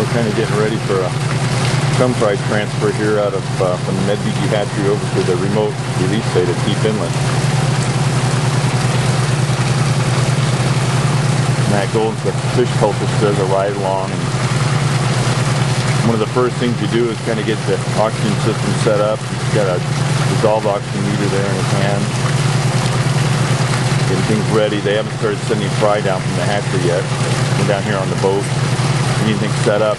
We're kind of getting ready for a chum fry transfer here out of from the Medbg hatchery over to the remote release site at Deep Inlet. Matt Golden's the fish cultist does a ride along, and one of the first things you do is kind of get the oxygen system set up. He's got a dissolved oxygen meter there in his hand, getting things ready. They haven't started sending fry down from the hatchery yet. We're down here on the boat, getting things set up.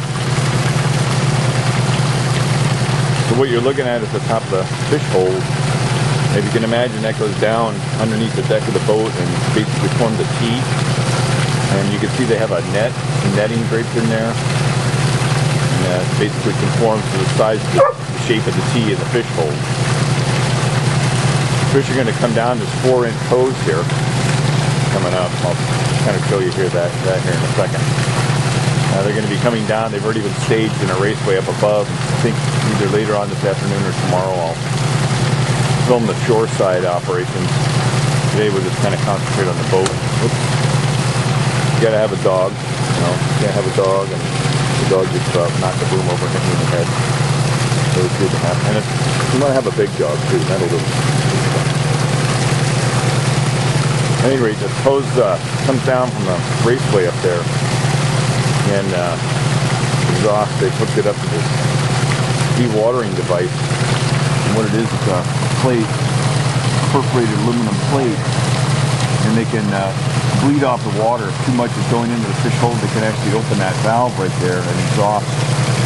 So what you're looking at is the top of the fish hole. If you can imagine, that goes down underneath the deck of the boat and basically forms a T. And you can see they have a netting draped in there. And that basically conforms to the size of the shape of the T in the fish hole. Fish are going to come down. There's 4-inch hose here coming up. I'll kind of show you here that here in a second. They're going to be coming down. They've already been staged in a raceway up above. I think either later on this afternoon or tomorrow I'll film the shore side operations. Today we'll just kind of concentrate on the boat. Oops. You gotta have a dog, you know. You can't have a dog and the dog just knocked the boom over and hit me in the head. So it's good to have. And you want to have a big dog too. That'll do. At any rate, this hose comes down from the raceway up there. And exhaust, they hooked it up to this dewatering device. And what it is a plate, perforated aluminum plate, and they can bleed off the water. If too much is going into the fish hole, they can actually open that valve right there and exhaust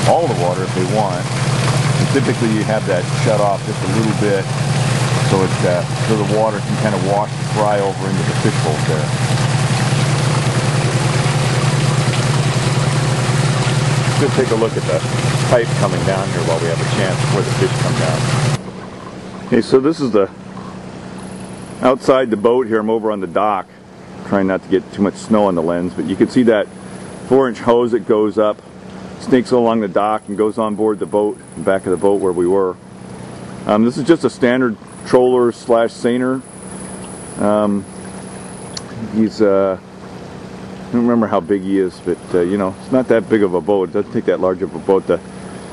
all the water if they want. And typically you have that shut off just a little bit so the water can kind of wash the fry over into the fish hole there. Let's take a look at the pipe coming down here while we have a chance before the fish come down. Okay, so this is the outside the boat here. I'm over on the dock, trying not to get too much snow on the lens, but you can see that 4-inch hose that goes up, snakes along the dock and goes on board the boat, the back of the boat where we were. This is just a standard troller slash seiner. He's I don't remember how big he is, but you know, it's not that big of a boat. It doesn't take that large of a boat.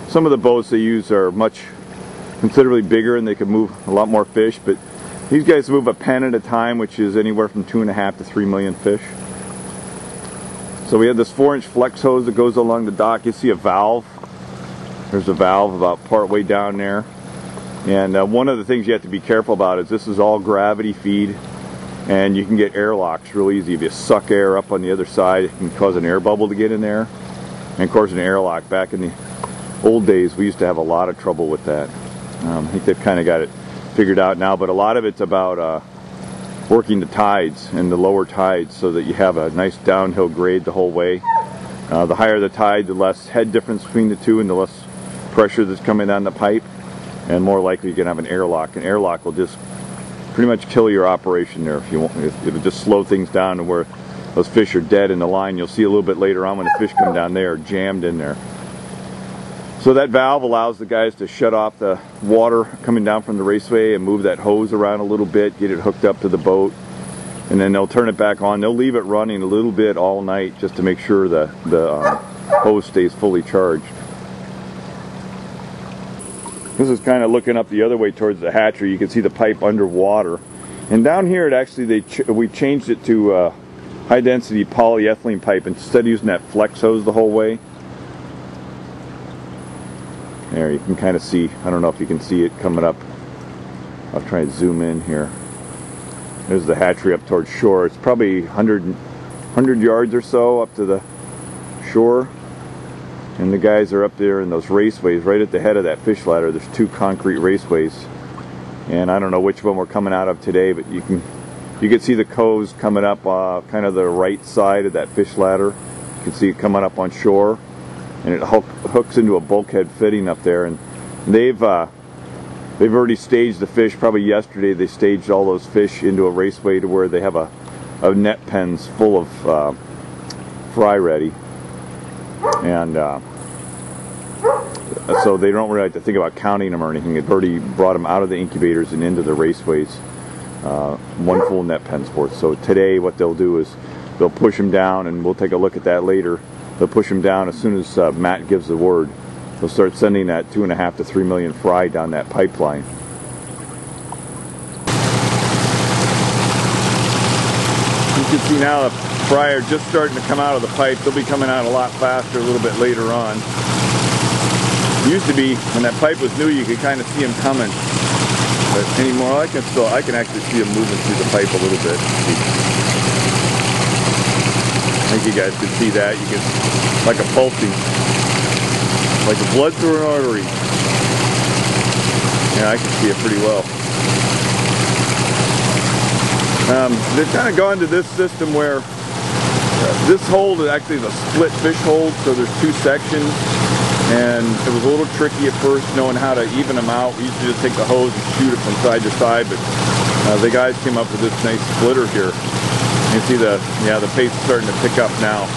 Some of the boats they use are considerably bigger and they can move a lot more fish, but these guys move a pen at a time, which is anywhere from 2.5 to 3 million fish. So we have this 4-inch flex hose that goes along the dock. You see a valve. There's a valve about part way down there. And one of the things you have to be careful about is this is all gravity feed, and you can get airlocks real easy. If you suck air up on the other side, it can cause an air bubble to get in there. And of course an airlock, back in the old days we used to have a lot of trouble with that. I think they've kind of got it figured out now, but a lot of it's about working the tides and the lower tides so that you have a nice downhill grade the whole way. The higher the tide, the less head difference between the two and the less pressure that's coming down the pipe, and more likely you can have an airlock. An airlock will just pretty much kill your operation there if you want. It'll just slow things down to where those fish are dead in the line. You'll see a little bit later on when the fish come down, they are jammed in there. So that valve allows the guys to shut off the water coming down from the raceway and move that hose around a little bit, get it hooked up to the boat, and then they'll turn it back on. They'll leave it running a little bit all night just to make sure the hose stays fully charged. This is kind of looking up the other way towards the hatchery. You can see the pipe underwater. And down here, it actually we changed it to high density polyethylene pipe instead of using that flex hose the whole way. There, you can kind of see, I don't know if you can see it coming up. I'll try and zoom in here. There's the hatchery up towards shore. It's probably 100 yards or so up to the shore. And the guys are up there in those raceways right at the head of that fish ladder. There's 2 concrete raceways. And I don't know which one we're coming out of today, but you can see the coves coming up kind of the right side of that fish ladder. You can see it coming up on shore. And it hooks into a bulkhead fitting up there, and they've already staged the fish. Probably yesterday they staged all those fish into a raceway to where they have a net pens full of fry ready, and so they don't really have to think about counting them or anything. They've already brought them out of the incubators and into the raceways, one full net pen sports. So today what they'll do is they'll push them down, and we'll take a look at that later. they'll push them down as soon as Matt gives the word. They'll start sending that 2.5 to 3 million fry down that pipeline. You can see now the fry are just starting to come out of the pipe. They'll be coming out a lot faster a little bit later on. It used to be, when that pipe was new, you could kind of see them coming. But anymore, I can actually see them moving through the pipe a little bit. I think you guys can see that. You can, like a pulsing, like a blood through an artery. Yeah, I can see it pretty well. They've kind of gone to this system where this hold is actually a split fish hold, so there's two sections, and it was a little tricky at first knowing how to even them out. We used to just take the hose and shoot it from side to side, but the guys came up with this nice splitter here. You can see the pace is starting to pick up now.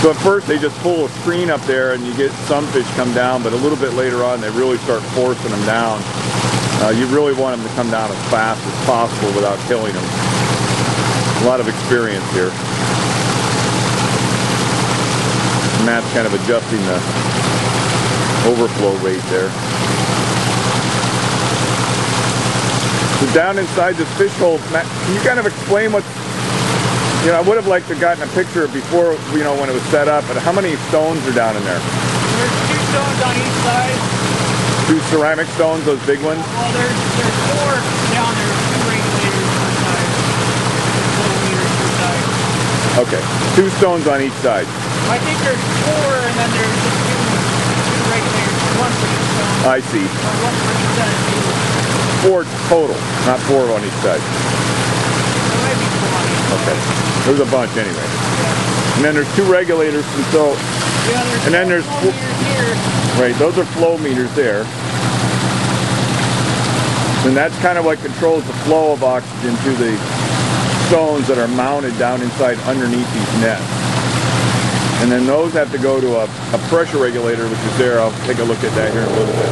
So at first they just pull a screen up there and you get some fish come down, but a little bit later on they really start forcing them down. You really want them to come down as fast as possible without killing them. A lot of experience here. Matt's kind of adjusting the overflow rate there. So down inside this fish hold, Matt, can you kind of explain what's, I would have liked to have gotten a picture before, when it was set up, but how many stones are down in there? There's 2 stones on each side. 2 ceramic stones, those big ones? Well, there's 4 down there, 2 regulators per side. 12 meters per side. Okay, 2 stones on each side. I think there's 4, and then there's just 2 regulators, 1 for each stone. I see. Or 1 for each side. 4 total, not 4 on each side. There might be 4 on each side. Okay, there's a bunch anyway. Yeah. And then there's 2 regulators, and so. Yeah, there's and then there's flow meters here. Right, those are flow meters there. And that's kind of what controls the flow of oxygen to the stones that are mounted down inside underneath these nets. And then those have to go to a pressure regulator, which is there. I'll take a look at that here in a little bit.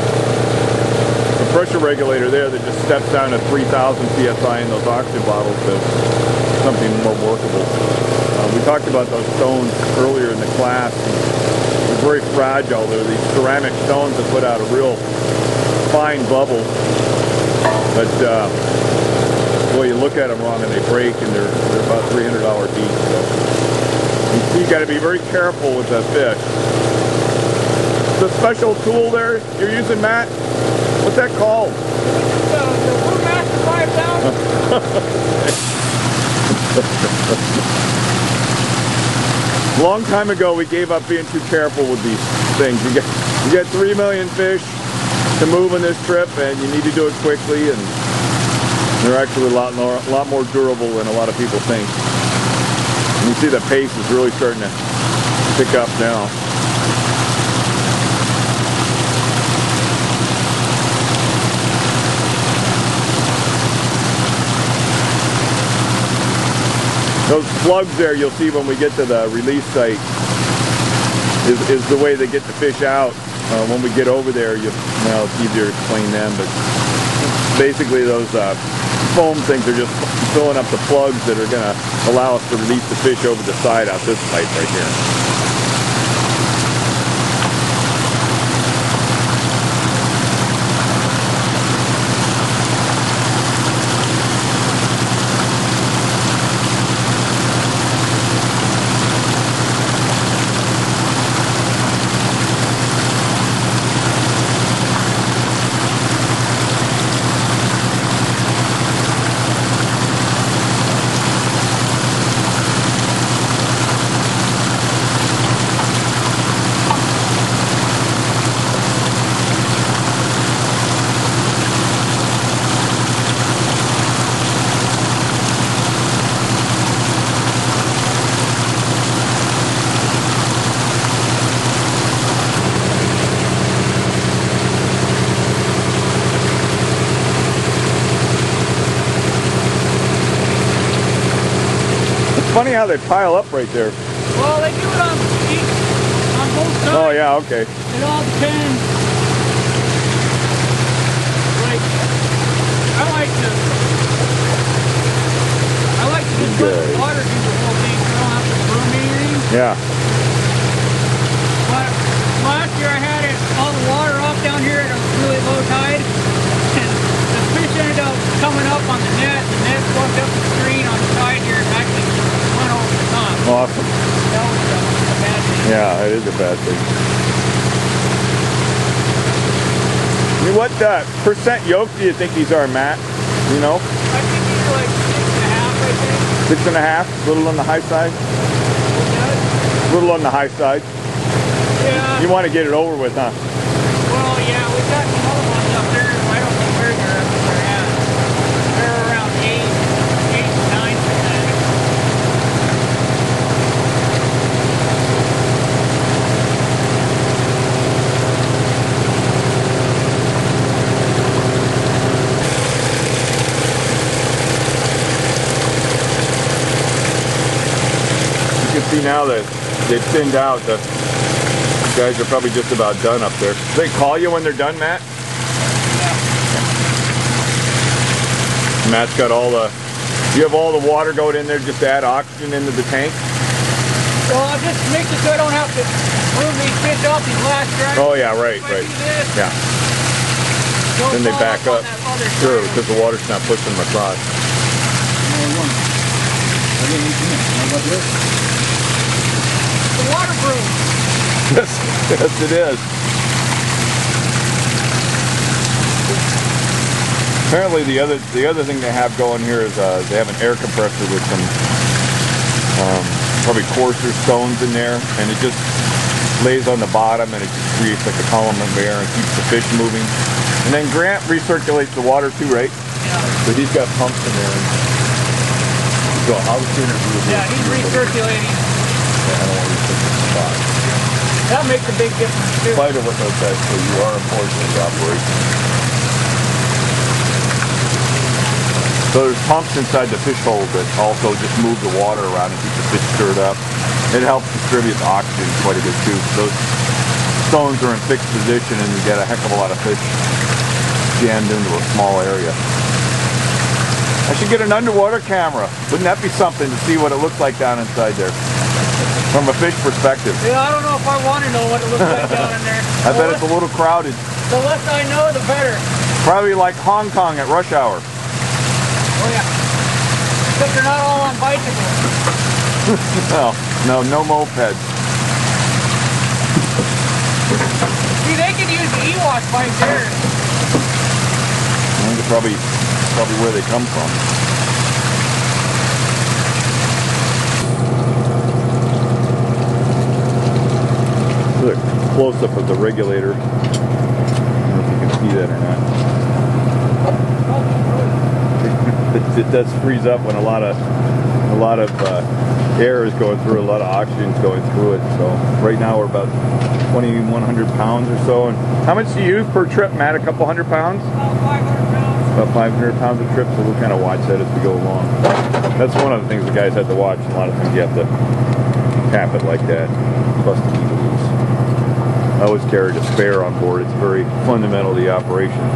The pressure regulator there that just steps down to 3,000 psi in those oxygen bottles to something more workable. We talked about those stones earlier in the class. They're very fragile. They're these ceramic stones that put out a real fine bubble. But boy, you look at them wrong and they break, and they're about $300 each. So you got to be very careful with that fish. The special tool there you're using, Matt, what's that called? The Blue Master 5000. Long time ago, we gave up being too careful with these things. You get 3 million fish to move in this trip, and you need to do it quickly, and they're actually a lot more durable than a lot of people think. And you see the pace is really starting to pick up now. Those plugs there you'll see when we get to the release site is the way they get the fish out. When we get over there, it's easier to explain them, but basically those foam things are just filling up the plugs that are going to allow us to release the fish over the side out this pipe right here. Funny how they pile up right there. Well, they do it on both sides. Oh yeah, okay. It all depends. Like, I like to just let the water do the whole thing. So I don't have to broom anything. Yeah. Yeah, it is a bad thing. I mean, what percent yoke do you think these are, Matt? You know? I think these are like 6.5, I think. 6.5? A little on the high side? A little on the high side. Yeah. You want to get it over with, huh? Well, yeah, we've got some other ones up there. I don't know where they're at. They're around 8 to 9%. You can see now that they've thinned out. The guys are probably just about done up there. Do they call you when they're done, Matt? Yeah. Matt's got all the... You have all the water going in there just to add oxygen into the tank? Well, I just make it so I don't have to move these fish off these last drivers. Oh yeah, right. Yeah. Then they back up. Sure, because the water's not pushing them across. The water broom. Yes, it is. Apparently the other thing they have going here is they have an air compressor with some probably coarser stones in there, and it just lays on the bottom and it just creates like a column of air and keeps the fish moving. And then Grant recirculates the water too, right? Yeah. So he's got pumps in there. So how soon is it? Yeah, he's recirculating. I don't want to restrict the spot. That makes a big difference too. In spite of what those guys say, you are important in the operation. So there's pumps inside the fish hole that also just move the water around and keep the fish stirred up. It helps distribute the oxygen quite a bit too. So those stones are in fixed position and you get a heck of a lot of fish jammed into a small area. I should get an underwater camera. Wouldn't that be something to see what it looks like down inside there? From a fish perspective. Yeah, I don't know if I want to know what it looks like down in there. I bet it's a little crowded. The less I know, the better. Probably like Hong Kong at rush hour. Oh yeah. Except they're not all on bicycles. No mopeds. See, they can use the e-wash bike there. I think it's probably where they come from. Look, close-up of the regulator. I don't know if you can see that or not. It does freeze up when a lot of air is going through, a lot of oxygen is going through it. So right now we're about 2,100 pounds or so. And how much do you use per trip, Matt? A couple hundred pounds? About 500 pounds. About 500 pounds a trip, so we'll kind of watch that as we go along. That's one of the things the guys have to watch. A lot of things you have to tap it like that, plus to keep it loose. I always carried a spare on board. It's very fundamental to the operation.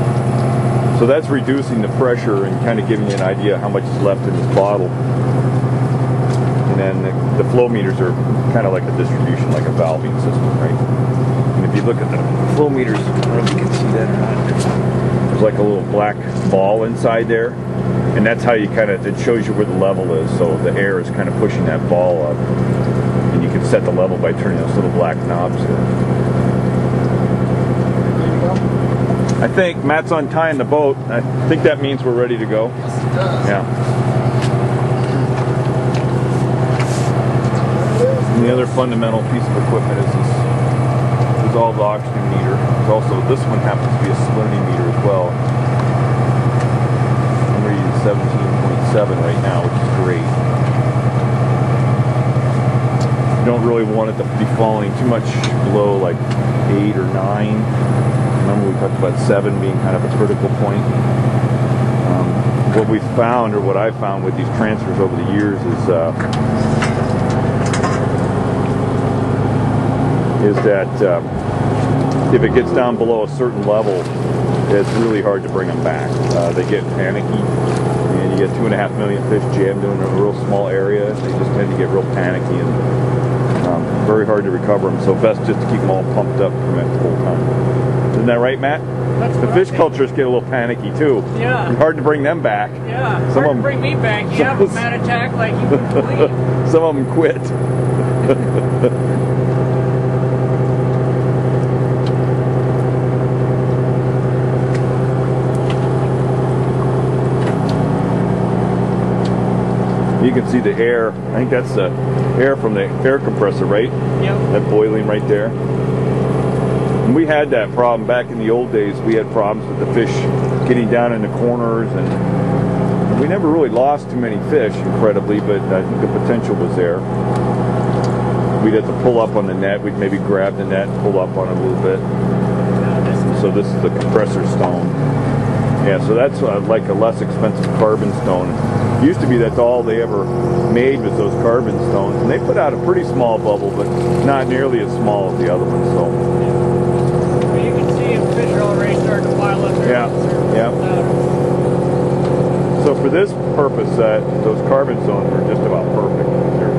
So that's reducing the pressure and kind of giving you an idea how much is left in this bottle. And then the flow meters are kind of like a distribution, like a valving system, right? And if you look at the flow meters, I don't know if you can see that or not. There's like a little black ball inside there. And that's how you it shows you where the level is. So the air is kind of pushing that ball up. And you can set the level by turning those little black knobs here. I think Matt's untying the boat. I think that means we're ready to go. Yes, it does. Yeah. And the other fundamental piece of equipment is this dissolved oxygen meter. There's also, this one happens to be a salinity meter as well. I'm reading 17.7 right now, which is great. You don't really want it to be falling too much below like 8 or 9. Remember we talked about 7 being kind of a critical point. What we found, or what I found with these transfers over the years is that if it gets down below a certain level, it's really hard to bring them back. They get panicky, and you get 2.5 million fish jammed in a real small area. They just tend to get real panicky and very hard to recover them. So best just to keep them all pumped up pretty much the whole time. Isn't that right, Matt? That's the fish cultures get a little panicky too. Yeah. It's hard to bring them back. Yeah. Some Hard to bring me back. You have a mad attack like you wouldn't believe. Some of them quit. you can see the air. I think that's the air from the air compressor, right? Yep. That boiling right there. And we had that problem back in the old days. We had problems with the fish getting down in the corners, and we never really lost too many fish, incredibly, but I think the potential was there. We'd have to pull up on the net. We'd maybe grab the net and pull up on it a little bit. So this is the compressor stone. Yeah, so that's like a less expensive carbon stone. It used to be that's all they ever made was those carbon stones, and they put out a pretty small bubble, but not nearly as small as the other ones. So you can see the fish are already starting to pile up there. Yeah, yeah. So for this purpose, those carbon stones are just about perfect. They're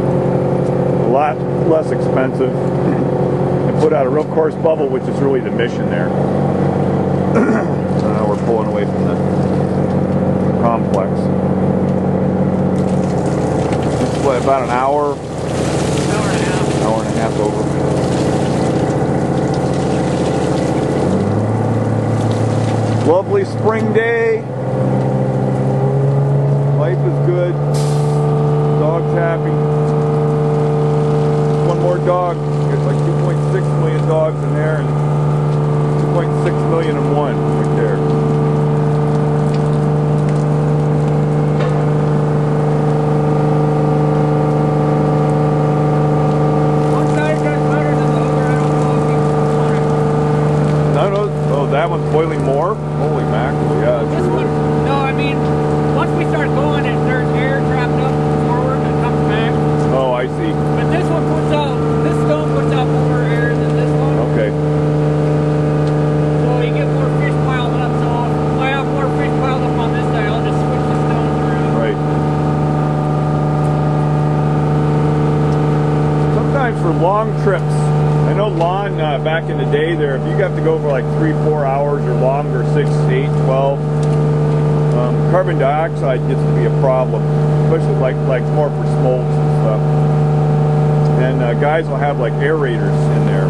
a lot less expensive and put out a real coarse bubble, which is really the mission there. So now we're pulling away from the complex. It's what, about an hour? Hour and a half. Hour and a half over. Lovely spring day. Life is good. Dog's happy. One more dog. There's like 2.6 million dogs in there, and 2.6 million in one right there. One side does better than the other. I don't know if you want it. No, oh, that one's boiling more? Holy mackerel, yeah. This one, no, I mean, once we start going and there's air trapped up forward and comes back. Oh, I see. But this one puts out, this stone puts out more air than this one. Okay. So you get more fish piled up. So if I have more fish piled up on this side, I'll just switch the stones around. Right. Sometimes for long trips, I know Lon, back in the day there, if you have to go for like 3-4 hours or longer, 6, 8, 12, carbon dioxide gets to be a problem, especially like more for smolts and stuff. And guys will have like aerators in there,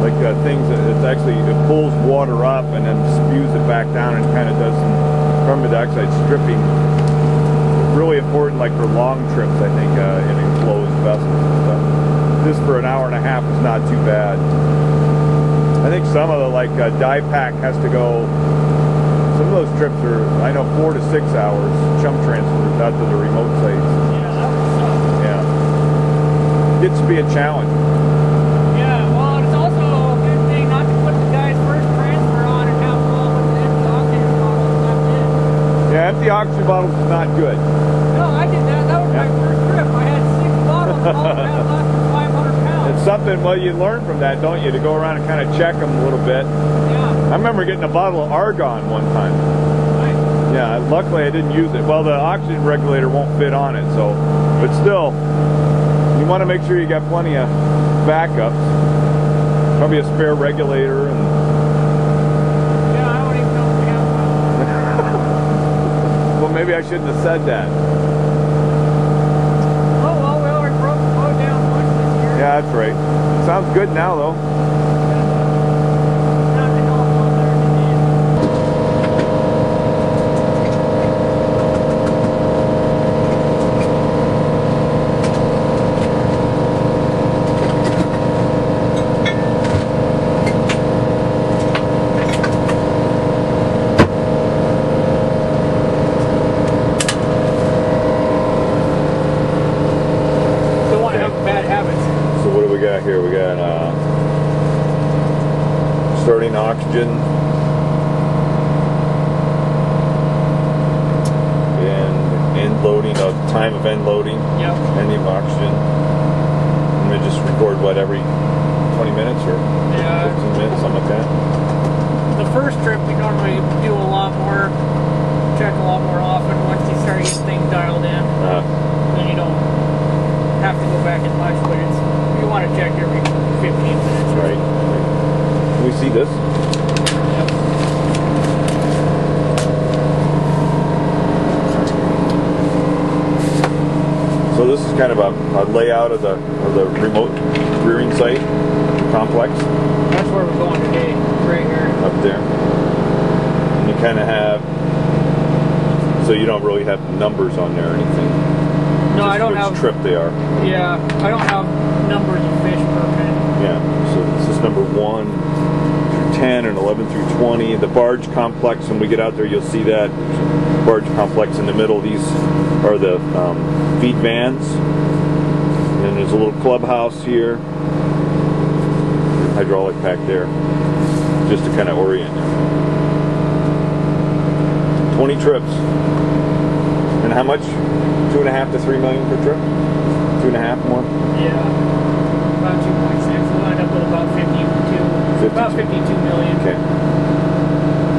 like things that it pulls water up and then spews it back down and kind of does some carbon dioxide stripping. Really important, like for long trips, I think, in enclosed vessels and stuff. This for an hour and a half is not too bad. I think some of the die pack has to go. Some of those trips are, I know, 4 to 6 hours chum transfers out to the remote sites. Yeah, that was tough. Yeah. Gets to be a challenge. Yeah, well, it's also a good thing not to put the guy's first transfer on and have all with the empty oxygen bottles left in. Yeah, empty oxygen bottles is not good. No, I did that. That was my first trip. I had 6 bottles and all of that left for 500 pounds. It's something, well, you learn from that, don't you, to go around and kind of check them a little bit. Yeah. I remember getting a bottle of argon one time. Nice. Yeah, luckily I didn't use it. Well, the oxygen regulator won't fit on it, so, but still, you want to make sure you got plenty of backups. Probably a spare regulator. And Yeah, I don't even know if we have one. well, maybe I shouldn't have said that. Oh, well, we already broke the boat down once this year. Yeah, that's right. Sounds good now, though. Not to help on there, Don't want to have bad habits. So what do we got here? We got starting oxygen and end loading of time of end loading. Yep. Ending of oxygen. I'm gonna just record what every 20 minutes or 15 minutes, something like that. The first trip we normally do a lot more, check a lot more often. Once you start getting things dialed in, then you don't have to go back as much, but it's you want to check every 15 minutes. Right. Can we see this? Yep. So this is kind of a layout of the remote rearing site complex. That's where we're going today, right here. Up there. And you kind of have, so you don't really have numbers on there or anything. No, I don't have trip they are. Yeah, I don't have numbers of fish per pen. Yeah, so this is number 1 through 10 and 11 through 20. The barge complex, when we get out there, you'll see that barge complex in the middle. These are the feed vans. And there's a little clubhouse here. Hydraulic pack there, just to kind of orient you. 20 trips. And how much? 2.5 to 3 million per trip? 2.5 more? Yeah, about 2.6. We'll end up with about 52. About 52 million. Okay.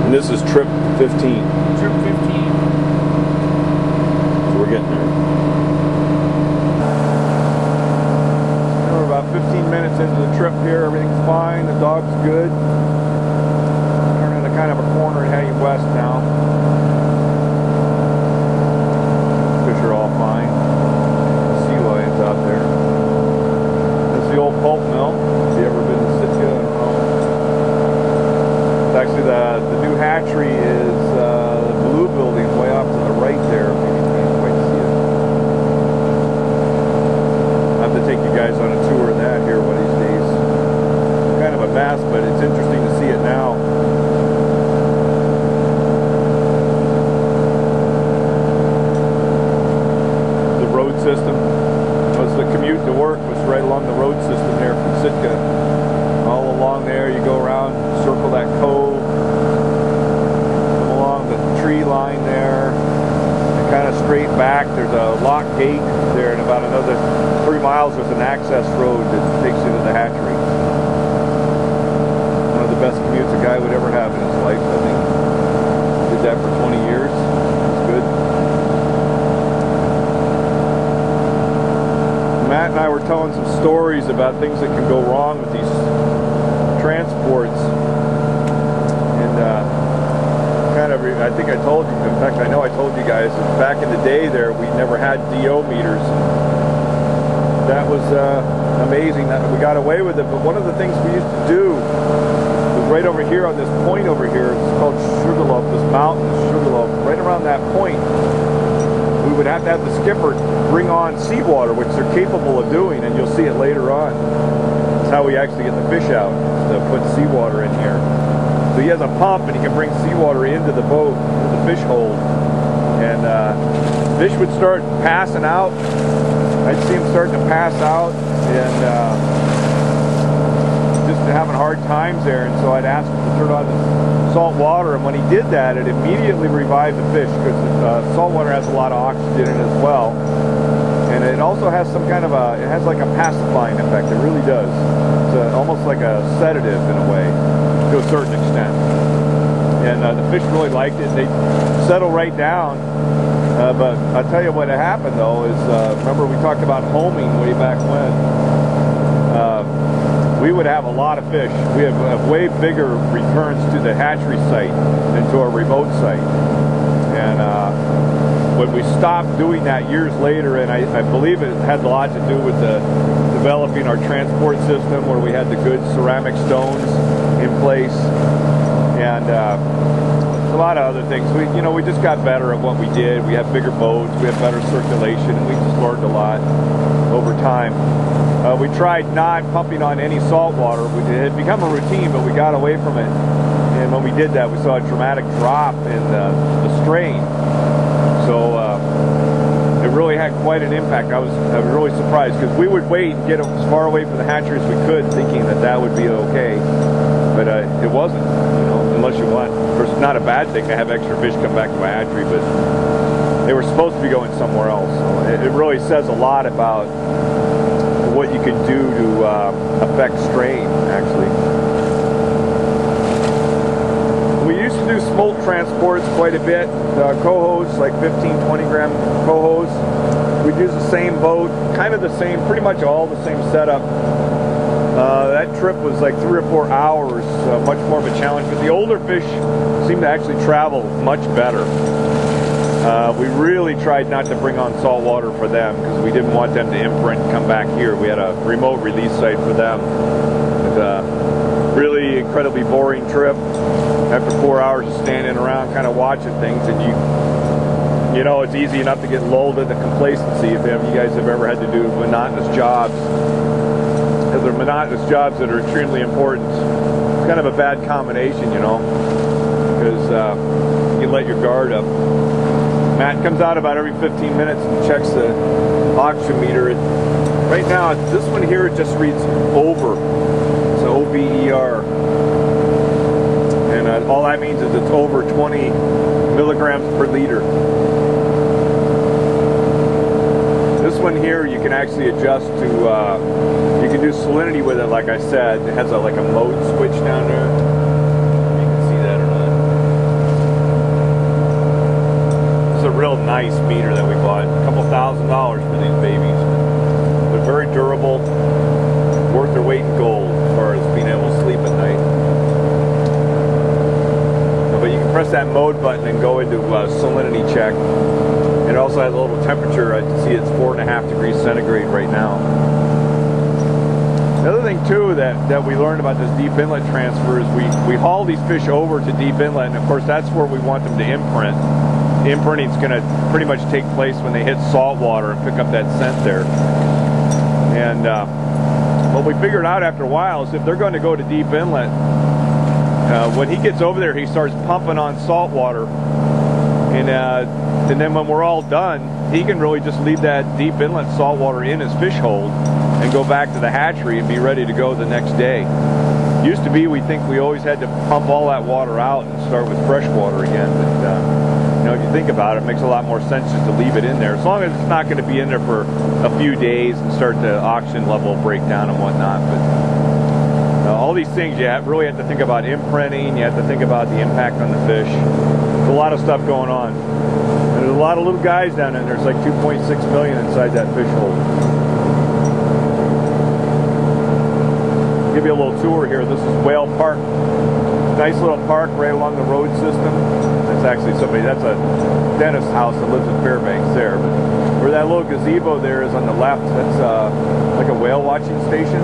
And this is trip 15. Trip 15. So we're getting there. We're about 15 minutes into the trip here. Everything's fine. The dog's good. Turning into kind of a corner and heading west now. Fish are all fine. Sea lions out there. That's the old pulp mill. Have you ever been to Sitka? I don't know. It's actually the new hatchery is the blue building way off to the right there. Maybe you can't quite see it. I'll have to take you guys on a tour of that here one of these days. Kind of a mess, but it's interesting to see it now. The road system was the commute to work was right along the road system there from Sitka. All along there, you go around, circle that cove, come along the tree line there, and kind of straight back. There's a lock gate there, and about another 3 miles there's an access road that takes you to the hatchery. One of the best commutes a guy would ever have in his life, I think. Did that for 20 years. It's good. Matt and I were telling some stories about things that can go wrong with these transports, and I think I told you, in fact I know I told you guys that back in the day there we never had DO meters. That was amazing that we got away with it, but one of the things we used to do was right over here on this point over here, it's called Sugarloaf, this mountain, Sugarloaf, right around that point we would have to have the skipper bring on seawater, which they're capable of doing, and you'll see it later on. It's how we actually get the fish out, to put seawater in here. So he has a pump and he can bring seawater into the boat, to the fish hold, and fish would start passing out. I'd see them starting to pass out and just having hard times there, and so I'd ask him to turn on the salt water, and when he did that, it immediately revived the fish, because salt water has a lot of oxygen in it as well, and it also has some kind of it has like a pacifying effect. It really does. It's almost like a sedative in a way, to a certain extent, and the fish really liked it. They settle right down. But I'll tell you what happened though is, remember we talked about homing way back when? We would have a lot of fish. We have way bigger returns to the hatchery site than to our remote site. And when we stopped doing that years later, and I believe it had a lot to do with developing our transport system, where we had the good ceramic stones in place, and a lot of other things. We just got better at what we did. We had bigger boats, we had better circulation, and we just learned a lot over time. We tried not pumping on any salt water. It had become a routine, but we got away from it. And when we did that, we saw a dramatic drop in the strain. So it really had quite an impact. I was really surprised, because we would wait and get as far away from the hatchery as we could, thinking that would be okay. But it wasn't, unless you want. Of course, it's not a bad thing to have extra fish come back to my hatchery, but they were supposed to be going somewhere else. So it really says a lot about what you can do to affect strain, actually. We used to do smolt transports quite a bit, cohos, like 15, 20 gram cohos. We'd use the same boat, kind of the same, pretty much all the same setup. That trip was like 3 or 4 hours, much more of a challenge, but the older fish seem to actually travel much better. We really tried not to bring on salt water for them, because we didn't want them to imprint and come back here. We had a remote release site for them. Really incredibly boring trip. After 4 hours of standing around kind of watching things, and you know, it's easy enough to get lulled into complacency if you guys have ever had to do monotonous jobs. Because they're monotonous jobs that are extremely important. It's kind of a bad combination, you know, because you let your guard up. Matt comes out about every 15 minutes and checks the oxygen meter. Right now, this one here, it just reads over. It's an OBER. And all that means is it's over 20 milligrams per liter. This one here, you can actually adjust to, you can do salinity with it, like I said. It has like a mode switch down there. You can see that or not. This is a real nice meter that we bought. A couple $1,000s for these babies. They're very durable, worth their weight in gold as far as being able to sleep at night. But you can press that mode button and go into salinity check. It also has a little temperature. I can see it's 4.5 degrees centigrade right now. The other thing too that we learned about this deep inlet transfer is we haul these fish over to deep inlet, and of course that's where we want them to imprint. The imprinting is going to pretty much take place when they hit salt water and pick up that scent there. And what we figured out after a while is if they're going to go to deep inlet, when he gets over there, he starts pumping on salt water, and then when we're all done, he can really just leave that deep inlet salt water in his fish hold and go back to the hatchery and be ready to go the next day. Used to be, we think we always had to pump all that water out and start with fresh water again, but you know, if you think about it, it makes a lot more sense just to leave it in there, as long as it's not going to be in there for a few days and start the oxygen level break down and whatnot. But all these things, you really have to think about imprinting, you have to think about the impact on the fish. There's a lot of stuff going on. There's a lot of little guys down there. There's like 2.6 million inside that fish hole. Give you a little tour here. This is Whale Park. Nice little park right along the road system. That's actually that's a dentist house that lives in Fairbanks there. But where that little gazebo there is on the left, that's like a whale watching station.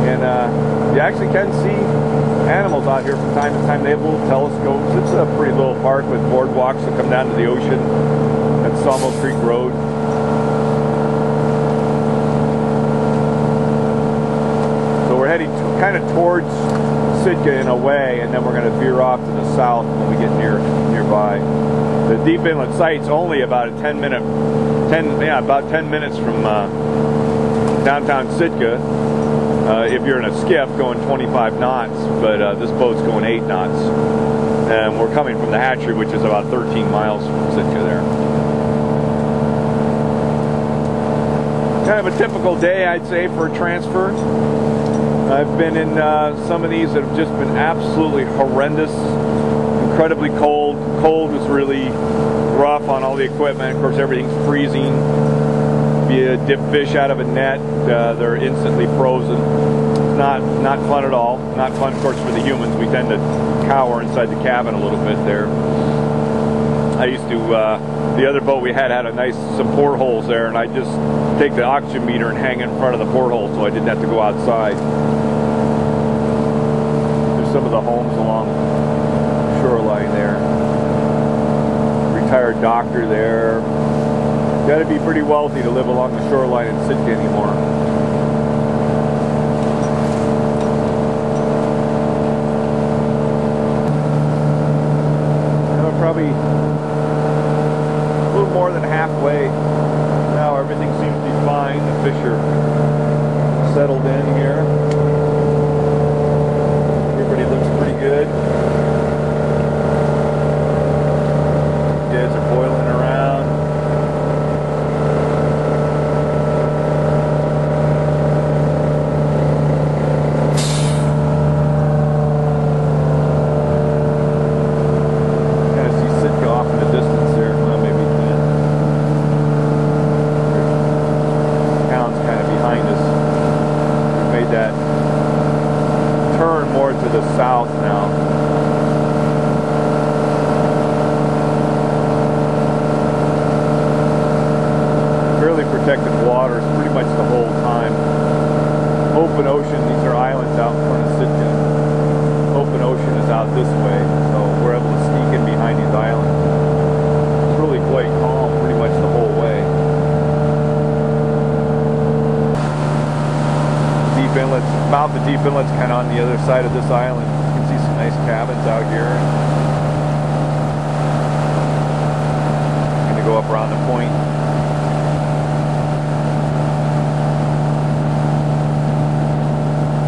And you actually can see animals out here from time to time. They have little telescopes. It's a pretty little park with boardwalks that come down to the ocean. That's Sawmill Creek Road. So we're heading kind of towards Sitka in a way, and then we're going to veer off to the south when we get nearby. The deep inlet site's only about about 10 minutes from downtown Sitka. If you're in a skiff going 25 knots, but this boat's going 8 knots. And we're coming from the hatchery, which is about 13 miles from Sitka there. Kind of a typical day, I'd say, for a transfer. I've been in some of these that have just been absolutely horrendous, incredibly cold. Cold is really rough on all the equipment. Of course, everything's freezing. If you dip fish out of a net, they're instantly frozen. It's not fun at all. Not fun, of course, for the humans. We tend to cower inside the cabin a little bit there. I used to, the other boat we had some portholes there, and I just take the oxygen meter and hang it in front of the porthole so I didn't have to go outside. There's some of the homes along the shoreline there. Retired doctor there. Got to be pretty wealthy to live along the shoreline in Sitka anymore. Probably a little more than halfway. Now everything seems to be fine. The fish are settled in here. Everybody looks pretty good. Guys are boiling around. South now. Fairly protected waters pretty much the whole time. Open ocean, these are islands out in front of Sitka. Open ocean is out this way, so we're able to sneak in behind these islands. It's really close. the deep inlet's kind of on the other side of this island. You can see some nice cabins out here. I'm going to go up around the point.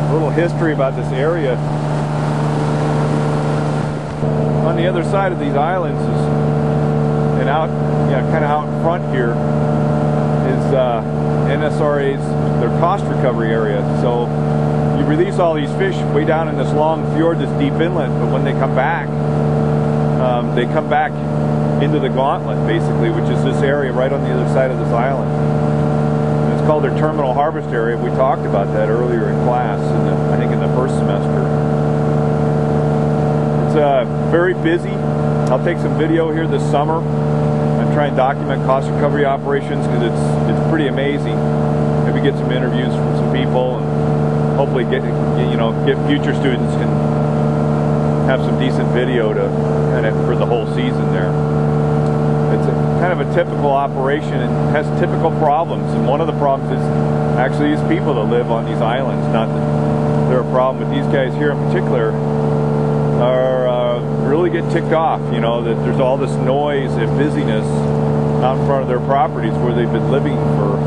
A little history about this area. On the other side of these islands is, and out, kind of out in front here, is NSRA's, their cost recovery area. So you release all these fish way down in this long fjord, this deep inlet, but when they come back into the gauntlet, basically, which is this area right on the other side of this island. And it's called their terminal harvest area. We talked about that earlier in class, I think in the first semester. It's very busy. I'll take some video here this summer and try and document cost recovery operations, because it's pretty amazing. Maybe get some interviews from some people, and hopefully get future students can have some decent video to for the whole season there. It's kind of a typical operation and has typical problems, and one of the problems is actually these people that live on these islands. Not that they're a problem, but these guys here in particular are really get ticked off, that there's all this noise and busyness out in front of their properties where they've been living for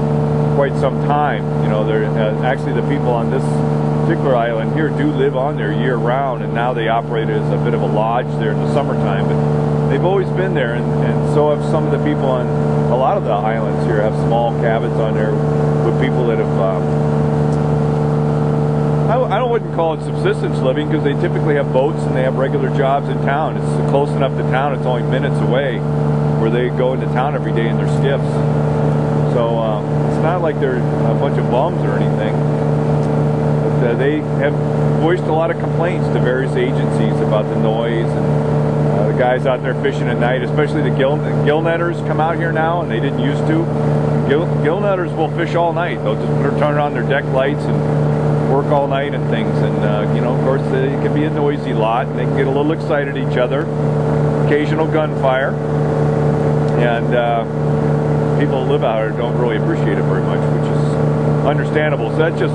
quite some time. They're actually, the people on this particular island here do live on there year round, and now they operate as a bit of a lodge there in the summertime, but they've always been there, and so have some of the people on a lot of the islands here have small cabins on there with people that have I wouldn't call it subsistence living, because they typically have boats and they have regular jobs in town. It's close enough to town, it's only minutes away, where they go into town every day in their skiffs. So it's not like they're a bunch of bums or anything. But they have voiced a lot of complaints to various agencies about the noise, and the guys out there fishing at night, especially the gill netters come out here now, and they didn't used to. Gill netters will fish all night. They'll just turn on their deck lights and work all night and things, and of course it can be a noisy lot, and they can get a little excited at each other. Occasional gunfire, and people who live out here don't really appreciate it very much, which is understandable. So that's just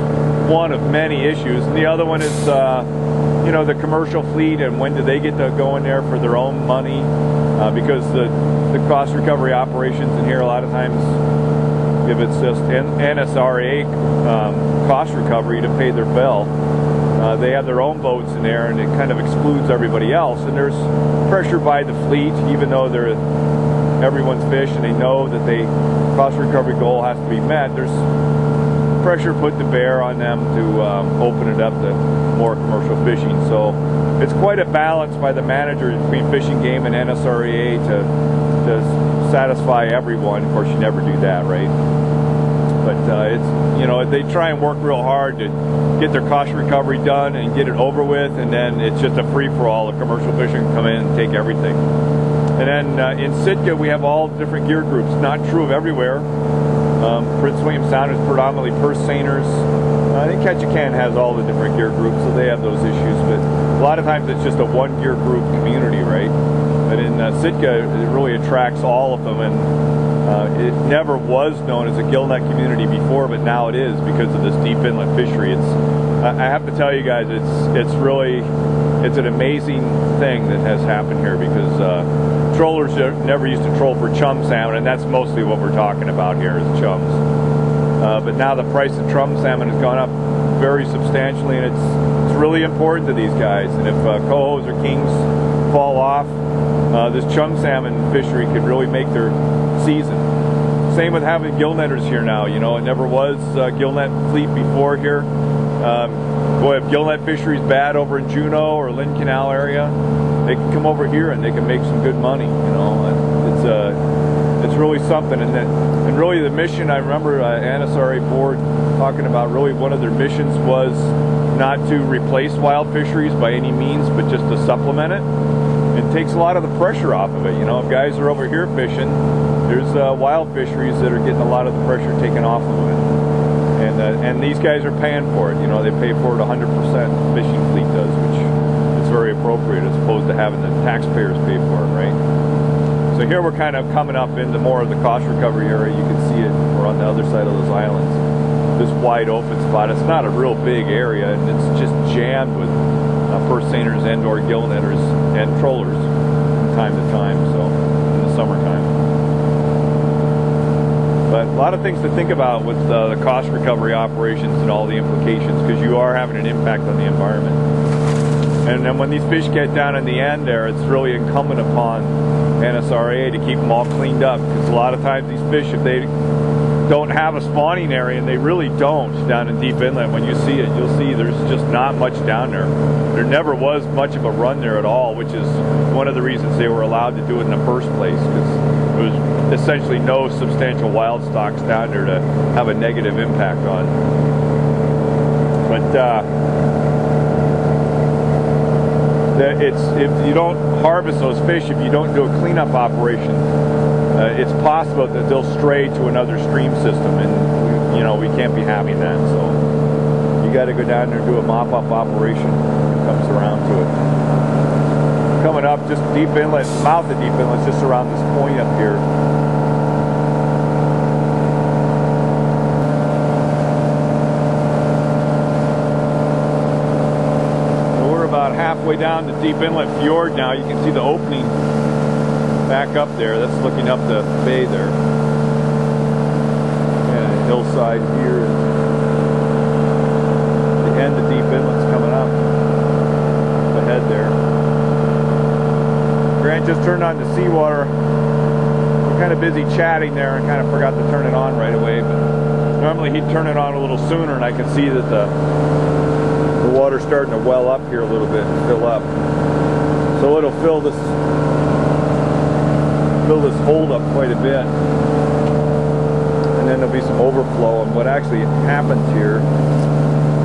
one of many issues. And the other one is the commercial fleet, and when do they get to go in there for their own money, because the cost recovery operations in here a lot of times, if it's just NSRA cost recovery to pay their bill, they have their own boats in there, and it kind of excludes everybody else. And there's pressure by the fleet, even though everyone's fish and they know that the cost recovery goal has to be met. There's pressure put to bear on them to open it up to more commercial fishing. So it's quite a balance by the managers between fishing game and NSRA to satisfy everyone. Of course, you never do that, right? But it's they try and work real hard to get their cost recovery done and get it over with, and then it's just a free-for-all. The commercial fishing can come in and take everything. And then in Sitka, we have all different gear groups. Not true of everywhere. Prince William Sound is predominantly purse seiners. I think Ketchikan has all the different gear groups, so they have those issues. But a lot of times it's just a one gear group community, right? But in Sitka, it really attracts all of them, and it never was known as a gillnet community before, but now it is because of this deep inlet fishery. I have to tell you guys, it's an amazing thing that has happened here, because trollers never used to troll for chum salmon, and that's mostly what we're talking about here is chums. But now the price of chum salmon has gone up very substantially, and it's really important to these guys. And if cohos or kings fall off, this chum salmon fishery could really make their season. Same with having gillnetters here now. It never was a gillnet fleet before here. Boy, if gillnet fishery's bad over in Juneau or Lynn Canal area, they can come over here and they can make some good money. It's really something. And really the mission, I remember NSRA board talking about, really one of their missions was not to replace wild fisheries by any means, but just to supplement it. It takes a lot of the pressure off of it. If guys are over here fishing, there's wild fisheries that are getting a lot of the pressure taken off of it. And these guys are paying for it. They pay for it 100%. Fishing fleet does, which is very appropriate as opposed to having the taxpayers pay for it, right? So here we're kind of coming up into more of the cost recovery area. You can see it. We're on the other side of those islands. this wide open spot. It's not a real big area, and it's just jammed with purse seiners and or gill netters and trollers from time to time, so in the summertime. But a lot of things to think about with the cost recovery operations and all the implications, because you are having an impact on the environment. And then when these fish get down in the end there, it's really incumbent upon NSRA to keep them all cleaned up, because a lot of times these fish, if they don't have a spawning area, and they really don't down in deep inlet, when you see it, you'll see there's just not much down there. There never was much of a run there at all, which is one of the reasons they were allowed to do it in the first place, because there was essentially no substantial wild stocks down there to have a negative impact on. But if you don't harvest those fish, if you don't do a cleanup operation, it's possible that they'll stray to another stream system, and we can't be having that. So you got to go down there and do a mop-up operation when it comes around to it. Coming up, just deep inlet, mouth of deep inlet, just around this point up here. So we're about halfway down the deep inlet fjord now. You can see the opening back up there. That's looking up the bay there. And a hillside here. The end of deep inlet's coming up ahead there. Grant just turned on the seawater. We're kind of busy chatting there and kind of forgot to turn it on right away, but normally he'd turn it on a little sooner, and I can see that the water's starting to well up here a little bit and fill up. So it'll fill this hold up quite a bit, and then there'll be some overflow. And what actually happens here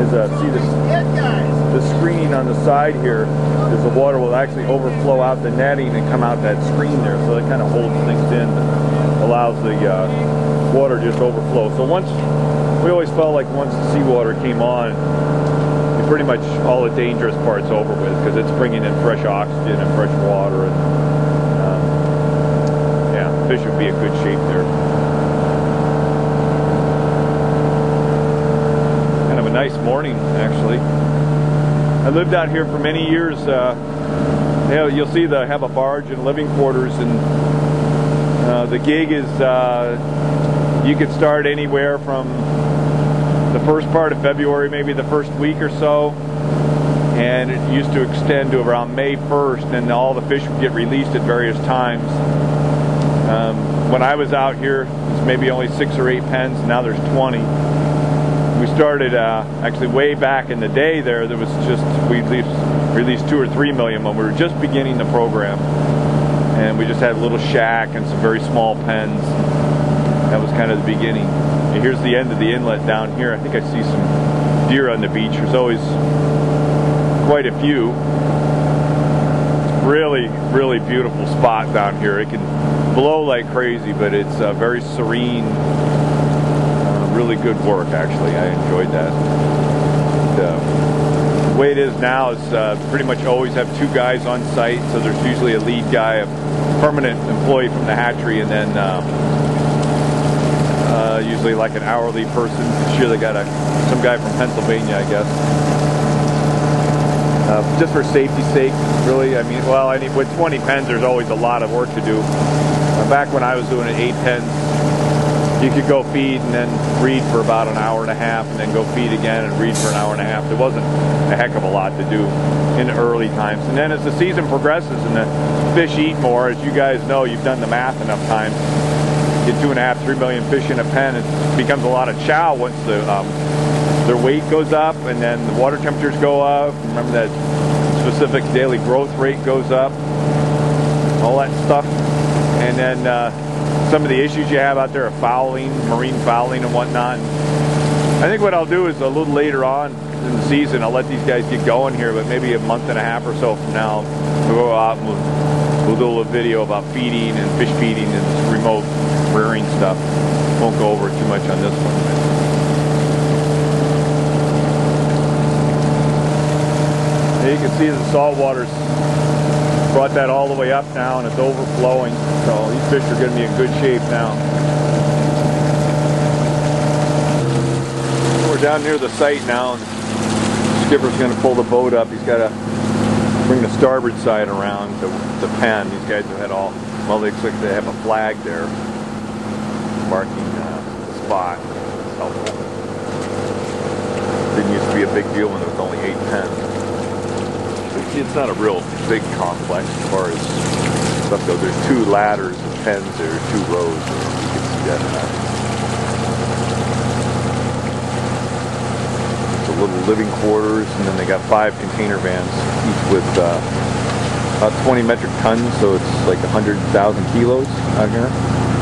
is see the screening on the side here is the water will actually overflow out the netting and come out that screen there, so it kind of holds things in, allows the water just overflow. So we always felt like once the seawater came on, pretty much all the dangerous part's over with, because it's bringing in fresh oxygen and fresh water, and fish would be in good shape there. Kind of a nice morning, actually. I lived out here for many years. You'll see they have a barge and living quarters, and the gig is you could start anywhere from the first part of February, maybe the first week or so, and it used to extend to around May 1st, and all the fish would get released at various times. When I was out here, it was maybe only 6 or 8 pens, and now there's 20. We started actually way back in the day there was just, we released 2 or 3 million when we were just beginning the program, and we just had a little shack and some very small pens. That was kind of the beginning. And here's the end of the inlet down here. I think I see some deer on the beach. There's always quite a few. Really, really beautiful spot down here. It can blow like crazy, but it's very serene. Really good work, actually. I enjoyed that. The way it is now is pretty much always have 2 guys on site, so there's usually a lead guy, a permanent employee from the hatchery, and then usually like an hourly person. I'm sure they got some guy from Pennsylvania, I guess. Just for safety's sake, really. I mean, well, with 20 pens, there's always a lot of work to do. Back when I was doing it 8 pens, you could go feed and then read for about an hour and a half, and then go feed again and read for an hour and a half. There wasn't a heck of a lot to do in the early times. And then as the season progresses and the fish eat more, as you guys know, you've done the math enough times, get 2.5, 3 million fish in a pen, it becomes a lot of chow once their weight goes up, and then the water temperatures go up. Remember that specific daily growth rate goes up, all that stuff. And then some of the issues you have out there are fouling, marine fouling and whatnot. I think what I'll do is a little later on in the season, I'll let these guys get going here, but maybe a month and a half or so from now, we'll go out and we'll do a little video about feeding and fish feeding and remote rearing stuff. Won't go over too much on this one. You can see the salt water's brought that all the way up now, and it's overflowing. So these fish are going to be in good shape now. down near the site now, and the skipper's going to pull the boat up. He's got to bring the starboard side around to the pen. These guys have had all, well, they looks like they have a flag there marking the spot. It's helpful. Didn't used to be a big deal when there was only 8 pens. But see, it's not a real big complex as far as stuff goes. There's 2 ladders of pens there, 2 rows. You can see that in that. Little living quarters, and then they got 5 container vans, each with about 20 metric tons, so it's like 100,000 kilos out here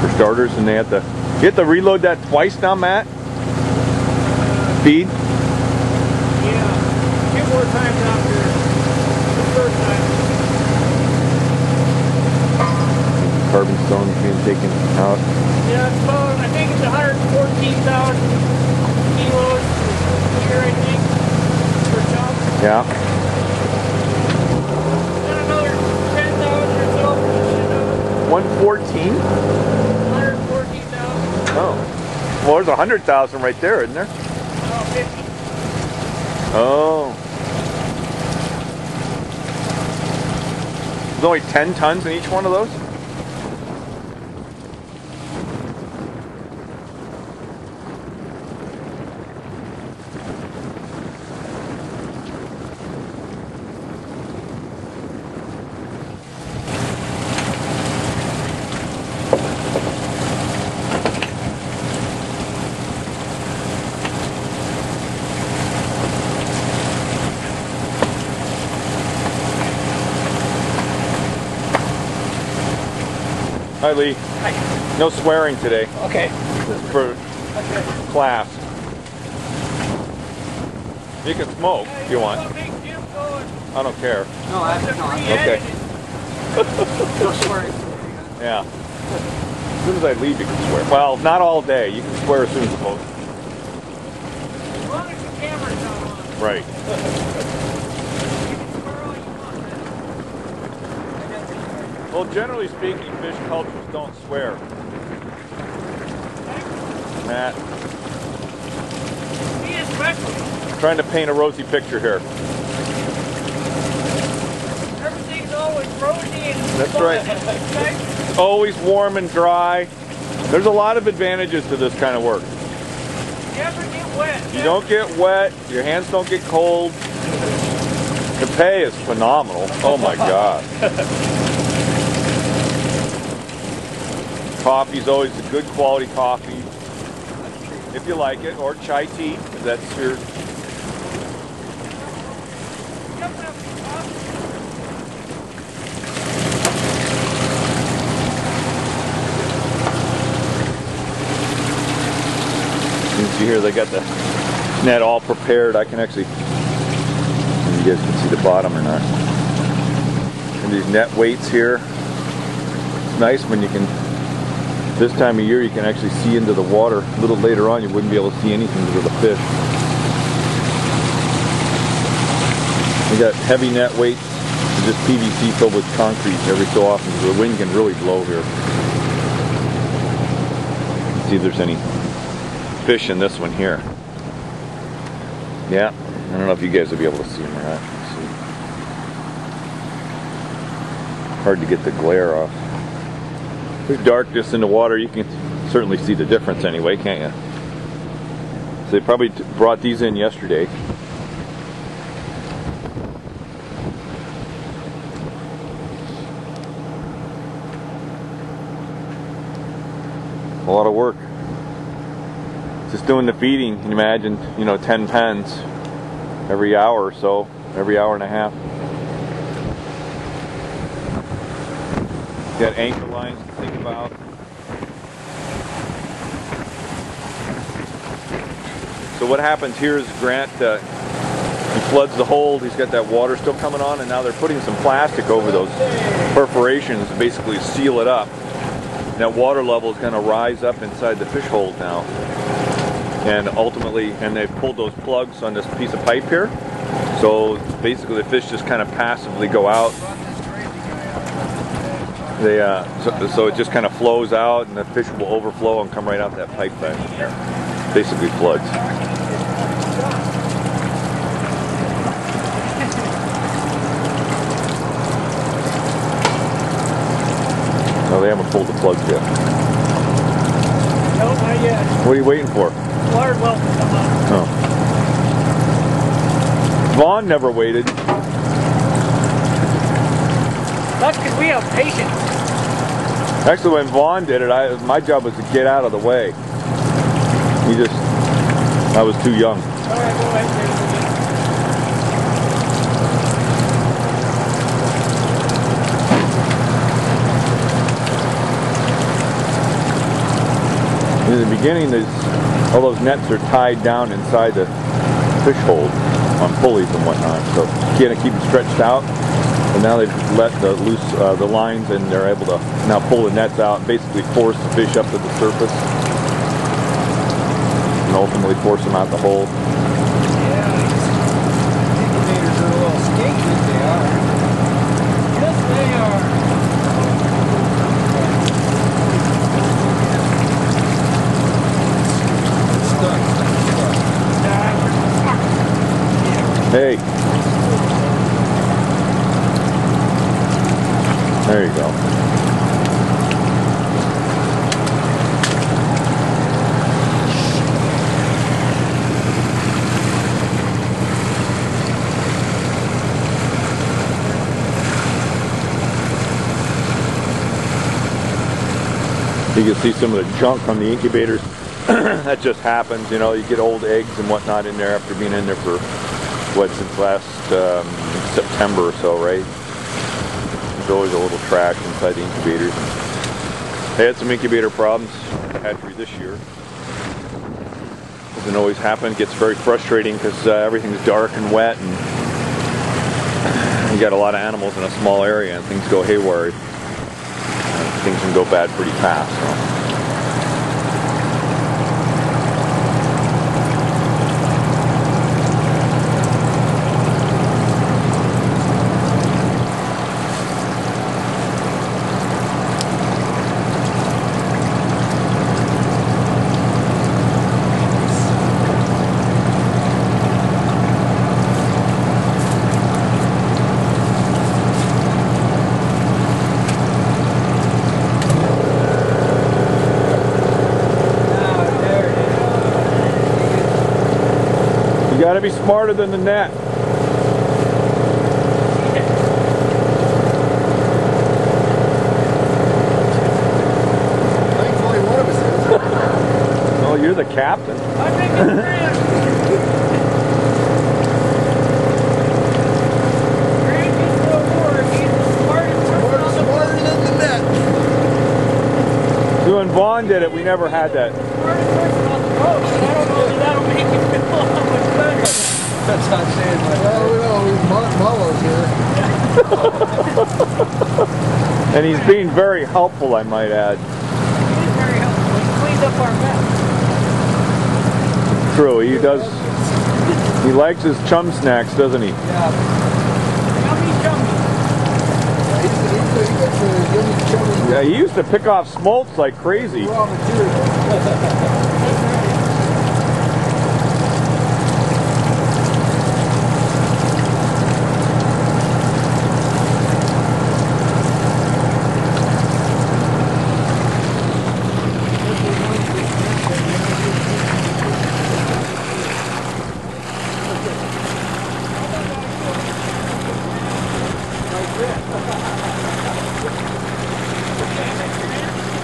for starters. And they have to, you have to reload that twice now, Matt? Feed? Yeah, 2 more times after the first time. Carbon stones being taken out. Yeah, it's about, I think it's 114,000 kilos. Here, I think, for chum. Yeah. And another 10,000 or so for the Chinook. 114? 114,000. Oh. Well, there's 100,000 right there, isn't there? Oh, 50. Oh. There's only 10 tons in each one of those? Hi, Lee. Hi. No swearing today. Okay. Just for class. You can smoke if you want. I don't care. No, that's not. Okay. No swearing. Yeah. As soon as I leave, you can swear. Well, not all day. You can swear as soon as possible. As long as the camera's not on. Right. Well, generally speaking, fish cultures don't swear. Matt. Me especially. I'm trying to paint a rosy picture here. Everything's always rosy and That's fun. right. It's always warm and dry. There's a lot of advantages to this kind of work. You never get wet. You don't get wet, your hands don't get cold. The pay is phenomenal. Oh my God. Coffee's always a good quality coffee, if you like it, or chai tea, if that's your... You can see here they got the net all prepared. I can actually, you guys can see the bottom or not. And these net weights here. It's nice when you can, this time of year you can actually see into the water. A little later on you wouldn't be able to see anything because of the fish. We got heavy net weights and just PVC filled with concrete every so often because the wind can really blow here. Let's see if there's any fish in this one here. Yeah, I don't know if you guys will be able to see them or not. Let's see. Hard to get the glare off. There's darkness in the water. You can certainly see the difference anyway, can't you? So they probably brought these in yesterday. A lot of work. Just doing the feeding, you can imagine, 10 pens every hour or so, every hour and a half. Got anchor lines to think about. So what happens here is Grant, he floods the hold, he's got that water still coming on, and now they're putting some plastic over those perforations to basically seal it up. And that water level is going to rise up inside the fish hold now. And ultimately, and they've pulled those plugs on this piece of pipe here. So basically the fish just kind of passively go out. They, so it just kind of flows out and the fish will overflow and come right out that pipe then. Basically floods. No, they haven't pulled the plugs yet. No, not yet. What are you waiting for? Water well to come up. Oh. Vaughn never waited. That's because we have patience. Actually, when Vaughn did it, my job was to get out of the way. I was too young. All right, go ahead, David. In the beginning, all those nets are tied down inside the fish hold on pulleys and whatnot, so you can't keep them stretched out. And now they've let loose the lines, and they're able to now pull the nets out and basically force the fish up to the surface, and ultimately force them out the hole. Yeah, these incubators are a little stinky, they are. Yes, they are. Hey. There you go. You can see some of the junk on the incubators. That just happens, you know, you get old eggs and whatnot in there after being in there for, what, since last September or so, right? There's always a little trash inside the incubators. They had some incubator problems hatchery this year. Doesn't always happen. It gets very frustrating because everything's dark and wet, and you got a lot of animals in a small area, and things go haywire. Things can go bad pretty fast. So. You gotta be smarter than the net. Thankfully, one of us is. Oh, you're the captain. I'm making friends. Grant gets the award. He's the smartest person on the Smarter than the net. So when Vaughn did it, we never had that. smartest person on the boat. And I don't know that that'll make you feel how much better. That's not saying much. Well, we know Marlowe's here. And he's being very helpful, I might add. He is very helpful. He cleaned up our mess. True, he does. He likes his chum snacks, doesn't he? Yeah. Yummy, yummy. He's good for yummy, chummy Yeah, he used to pick off smolts like crazy. raw material.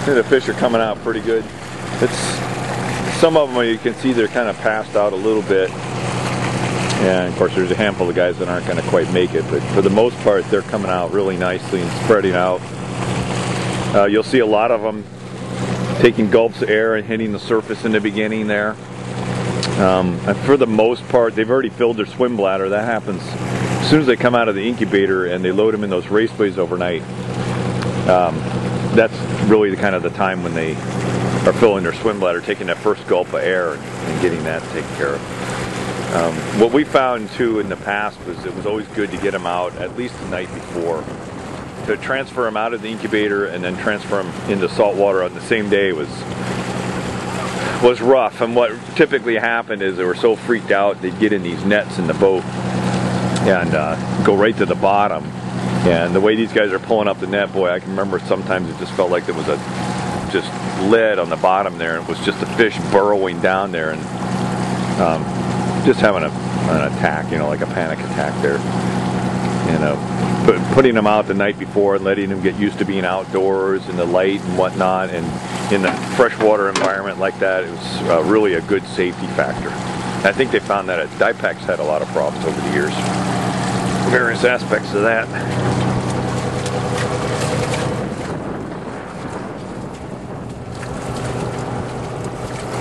The fish are coming out pretty good. Some of them you can see they're kind of passed out a little bit, and of course there's a handful of guys that aren't going to quite make it, but for the most part they're coming out really nicely and spreading out. You'll see a lot of them taking gulps of air and hitting the surface in the beginning there. And for the most part they've already filled their swim bladder. That happens as soon as they come out of the incubator and they load them in those raceways overnight. That's really the kind of the time when they are filling their swim bladder, taking that first gulp of air and getting that taken care of. What we found too in the past was it was always good to get them out at least the night before. To transfer them out of the incubator and then transfer them into salt water on the same day was rough. And what typically happened is they were so freaked out they'd get in these nets in the boat and go right to the bottom And the way these guys are pulling up the net, boy, I can remember sometimes it just felt like there was a just lead on the bottom there. It was just a fish burrowing down there and just having an attack, you know, like a panic attack there. And putting them out the night before and letting them get used to being outdoors in the light and whatnot, and in the freshwater environment like that, it was really a good safety factor. I think they found that at Dypex had a lot of problems over the years. Various aspects of that.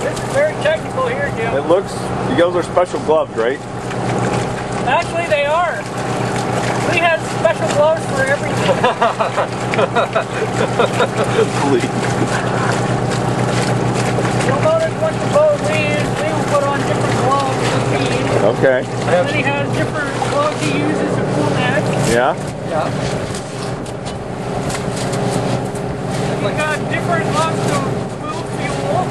This is very technical here, Jim. It looks, you guys are special gloves, right? Actually, they are. We have special gloves for everything. You'll notice what the boat we use, we will put on different gloves to feed. Okay. And then he has different gloves he uses to pull nets. Yeah? Yeah. He's got different lots of food fuel.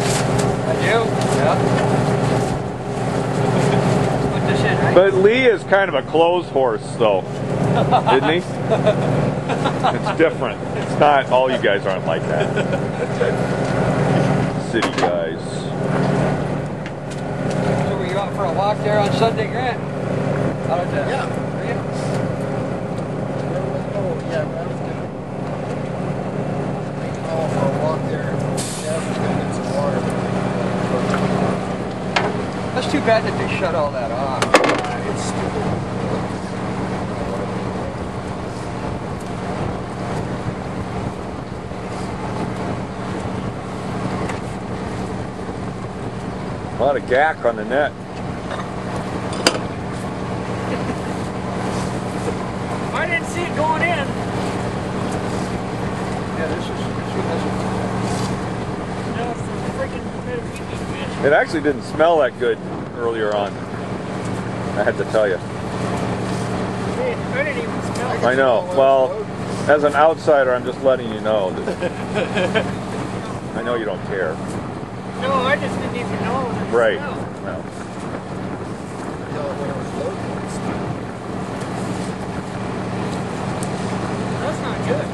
I do. Yeah. Put this in, right? But Lee is kind of a clothes horse, though, isn't he? It's different. It's not, all you guys aren't like that. City guys. So were you out for a walk there on Sunday, Grant? Out of the, yeah. Were you? Yeah, I was gonna go for a walk there. Yeah, I was gonna get some water. That's too bad that they shut all that off. It's stupid. A lot of gack on the net. I didn't see it going in. Yeah, this one hasn't. No, it's a freaking fish. It actually didn't smell that good earlier on. I had to tell you. I didn't even smell it. I know. Well, as an outsider, I'm just letting you know that I know you don't care. No, I just didn't even know. Right. Smell. No. That's not good.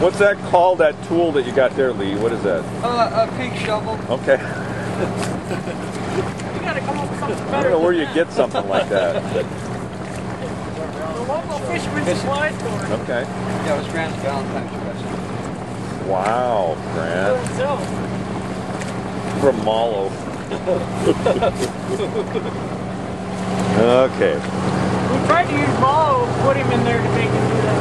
What's that called, that tool that you got there, Lee? What is that? A pig shovel. Okay. You gotta come up with something I better. don't know where than you that. get something like that. The local fisherman supply store. Okay. Yeah, it was Grant's Valentine's present. Wow, For Grant. himself. From Malo. Okay. We tried to use Malo, put him in there to make him do that.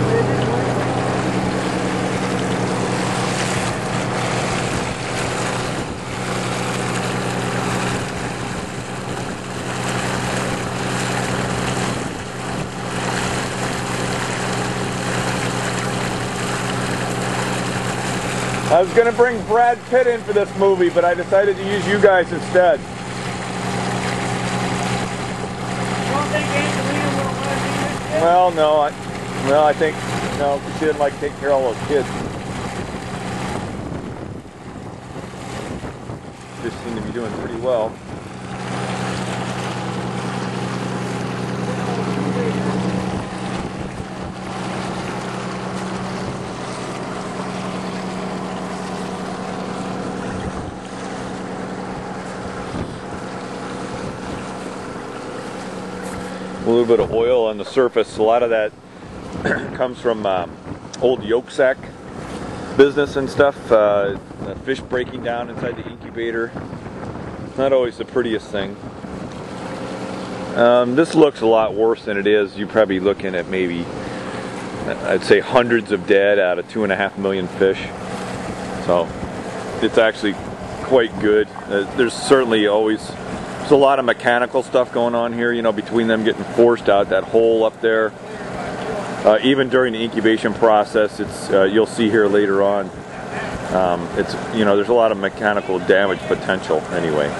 I was going to bring Brad Pitt in for this movie, but I decided to use you guys instead. You don't think Angelina will want to do this yet? Well, no. I think, no, she didn't like taking care of all those kids. Just seem to be doing pretty well. A little bit of oil on the surface. A lot of that comes from old yolk sack business and stuff. Fish breaking down inside the incubator. It's not always the prettiest thing. This looks a lot worse than it is. You're probably looking at maybe, I'd say, hundreds of dead out of 2.5 million fish. So it's actually quite good. There's certainly always there's a lot of mechanical stuff going on here, you know, between them getting forced out that hole up there. Even during the incubation process, it's you'll see here later on. It's, you know, there's a lot of mechanical damage potential anyway.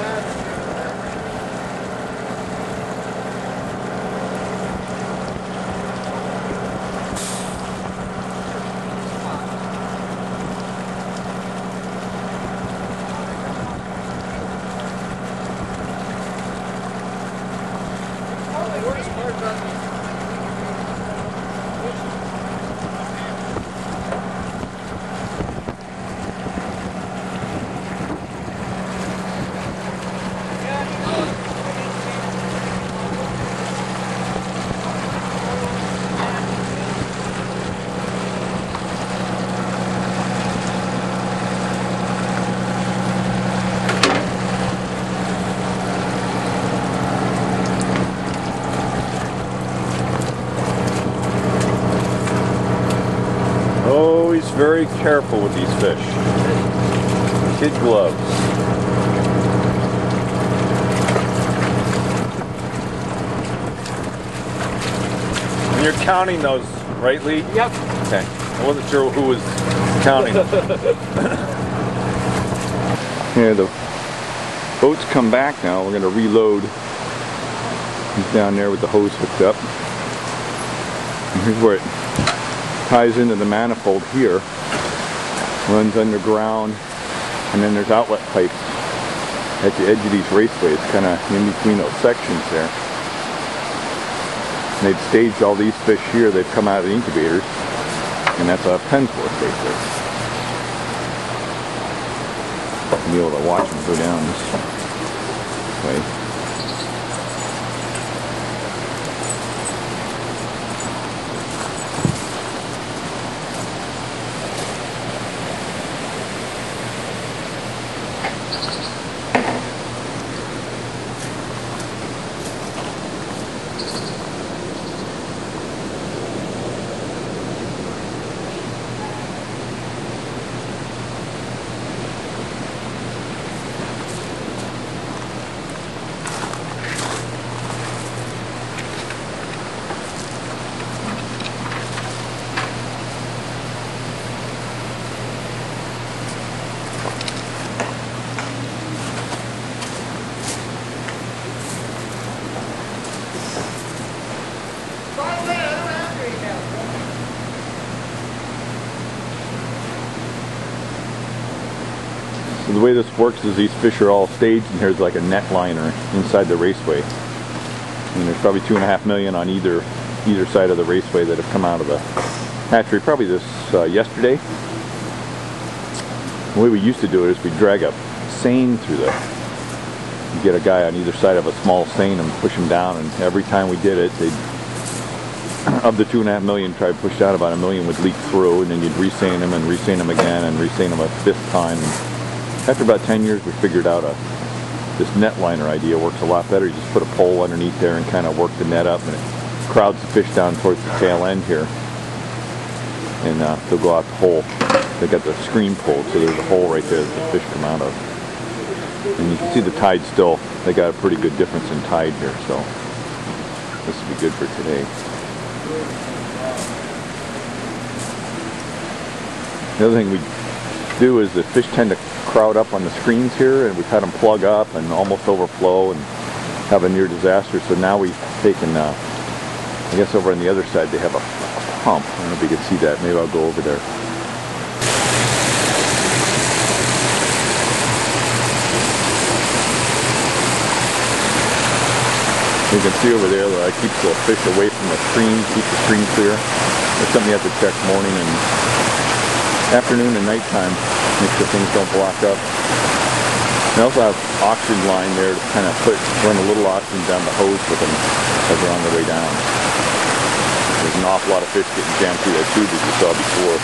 always very careful with these fish. Kid gloves. And you're counting those, right, Lee? Yep. Okay. I wasn't sure who was counting them. Yeah, the boats come back now. We're going to reload. He's down there with the hose hooked up. And here's where it ties into the manifold here. Runs underground. And then there's outlet pipes at the edge of these raceways, kind of in between those sections there. And they've staged all these fish here. They've come out of the incubators. And that's a Pensworth raceway. You'll be able to watch them go down this way. So the way this works is these fish are all staged, and here's like a net liner inside the raceway. And there's probably 2.5 million on either side of the raceway that have come out of the hatchery. Probably this yesterday. The way we used to do it is we drag a seine through you get a guy on either side of a small seine and push him down, and every time we did it, of the 2.5 million tried to push down, about 1 million would leak through, and then you'd reseine them and reseine them again and reseine them a 5th time. And after about 10 years, we figured out this net liner idea works a lot better. You just put a pole underneath there and kind of work the net up, and it crowds the fish down towards the tail end here. And they'll go out the hole. They got the screen pulled, so there's a hole right there that the fish come out of. And you can see the tide still. They got a pretty good difference in tide here, so this will be good for today. The other thing we do is the fish tend to crowd up on the screens here, and we've had them plug up and almost overflow and have a near disaster. So now we've taken, I guess over on the other side they have a pump. I don't know if you can see that. Maybe I'll go over there. You can see over there that I keep the fish away from the screen, keep the screen clear. That's something you have to check morning and afternoon and nighttime, make sure things don't block up. I also have oxygen line there to kind of run a little oxygen down the hose with them as they're on their way down. There's an awful lot of fish getting jammed through that tube as you saw before.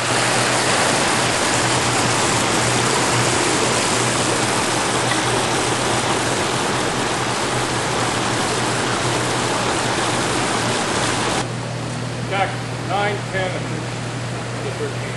Jack, 9, 10, and 13.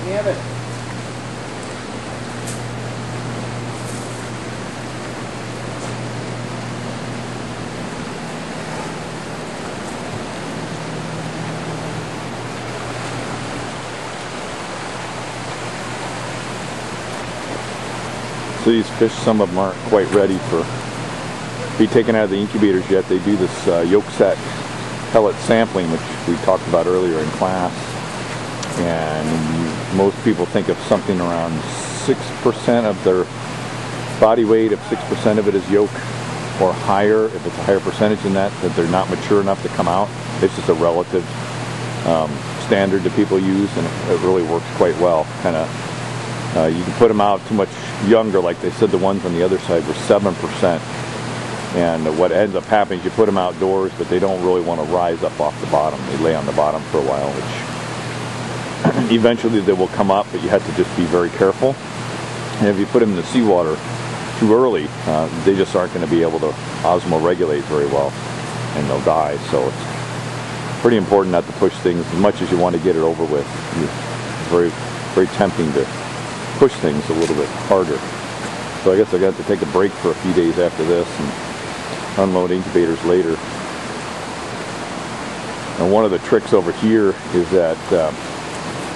Damn it. So these fish, some of them aren't quite ready to be taken out of the incubators yet. They do this yolk set pellet sampling, which we talked about earlier in class. And most people think of something around 6% of their body weight, if 6% of it is yolk, or higher, if it's a higher percentage than that they're not mature enough to come out. It's just a relative standard that people use, and it really works quite well. Kind of, you can put them out too much younger, like they said the ones on the other side were 7%. And what ends up happening is you put them outdoors, but they don't really want to rise up off the bottom. They lay on the bottom for a while, which eventually they will come up, but you have to just be very careful. And if you put them in the seawater too early, they just aren't going to be able to osmoregulate very well, and they'll die. So it's pretty important not to push things as much as you want to get it over with. It's very, very tempting to push things a little bit harder. So I guess I got to take a break for a few days after this and unload incubators later. And one of the tricks over here is that